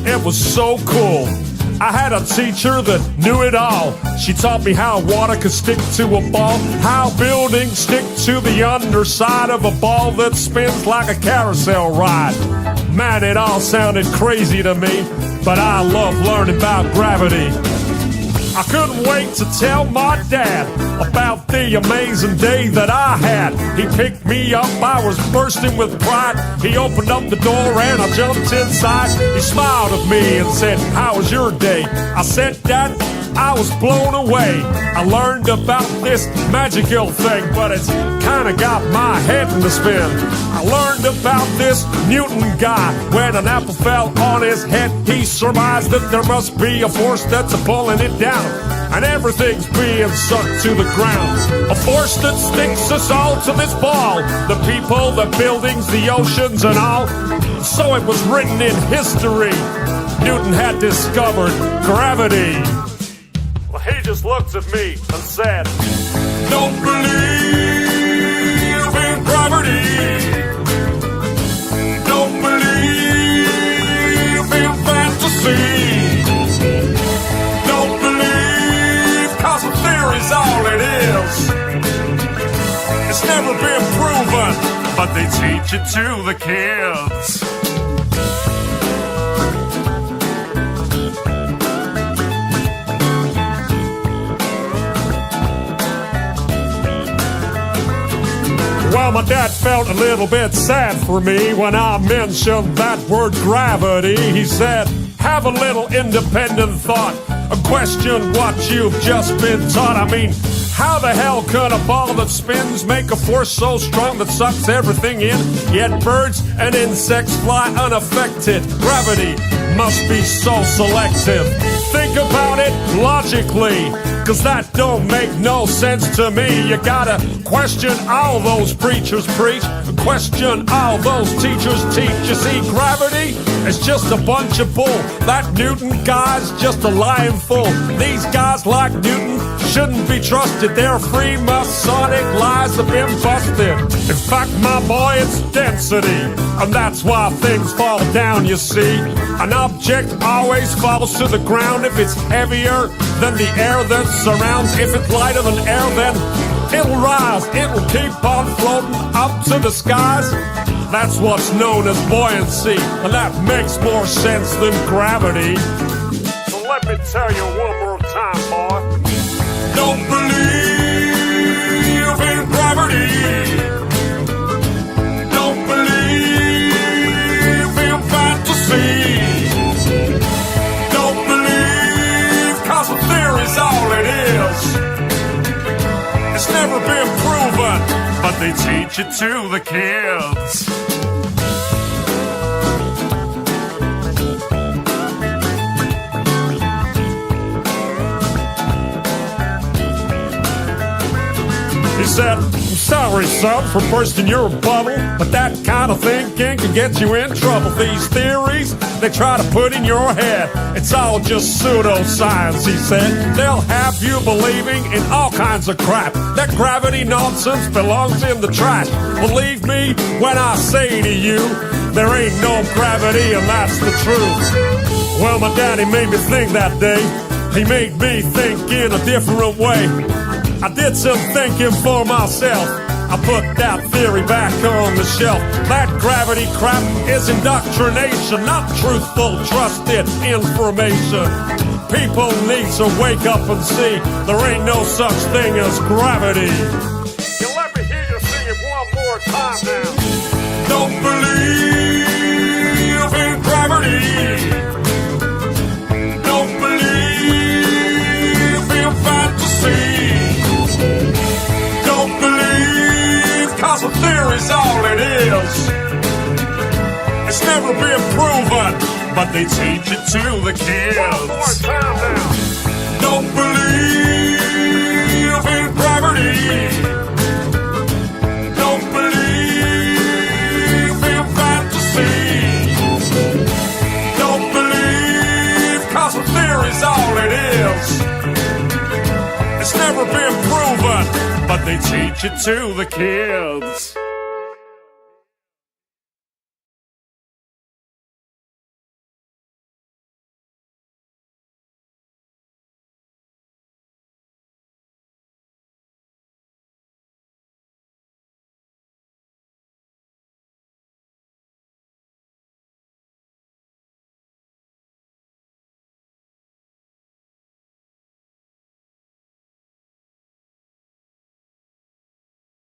It was so cool. I had a teacher that knew it all. She taught me how water could stick to a ball, how buildings stick to the underside of a ball that spins like a carousel ride. Man, it all sounded crazy to me, but I love learning about gravity. I couldn't wait to tell my dad about the amazing day that I had. He picked me up, I was bursting with pride. He opened up the door and I jumped inside. He smiled at me and said, "How was your day?" I said, "Dad, I was blown away. I learned about this magical thing, but it's kinda got my head in the spin. I learned about this Newton guy. When an apple fell on his head, he surmised that there must be a force that's pulling it down, and everything's being sucked to the ground. A force that sticks us all to this ball, the people, the buildings, the oceans and all. So it was written in history, Newton had discovered gravity." Well, he just looked at me and said, "Don't believe in gravity. Don't believe in fantasy. Don't believe, 'cause the theory's all it is. It's never been proven, but they teach it to the kids." Well, my dad felt a little bit sad for me when I mentioned that word gravity. He said, "Have a little independent thought, question what you've just been taught. I mean, how the hell can a ball that spins make a force so strong that sucks everything in? Yet birds and insects fly unaffected. Gravity must be so selective." think about it logically, cause that don't make no sense to me. You gotta question all those preachers preach, question all those teachers teach. You see, gravity is just a bunch of bull. That Newton guy's just a lying fool. These guys like Newton shouldn't be trusted. Their Freemasonic lies have been busted. In fact, my boy, it's density, and that's why things fall down, you see. An object always falls to the ground if it's heavier than the air that surrounds. If it's lighter than air, then it'll rise. It'll keep on floating up to the skies. That's what's known as buoyancy, and that makes more sense than gravity. So let me tell you one more time, boy. Don't believe in gravity. Don't believe in fantasy. Don't believe, cause the theory's all it is. It's never been proven, but they teach it to the kids. He said, I'm sorry, son, for bursting your bubble, but that kind of thinking can get you in trouble. These theories they try to put in your head, it's all just pseudoscience, he said. They'll have you believing in all kinds of crap. That gravity nonsense belongs in the trash. Believe me when I say to you, there ain't no gravity, and that's the truth. Well, my daddy made me think that day. He made me think in a different way. I did some thinking for myself. I put that theory back on the shelf. That gravity crap is indoctrination, not truthful, trusted information. People need to wake up and see there ain't no such thing as gravity. You let me hear you sing it one more time now. Don't believe in gravity. Don't believe in fantasy. Cause the theory's all it is. It's never been proven, but they teach it to the kids. One more time now. Don't believe in gravity. Don't believe in fantasy. Don't believe, cause the theory's all it is. It's never been proven, but they teach it to the kids.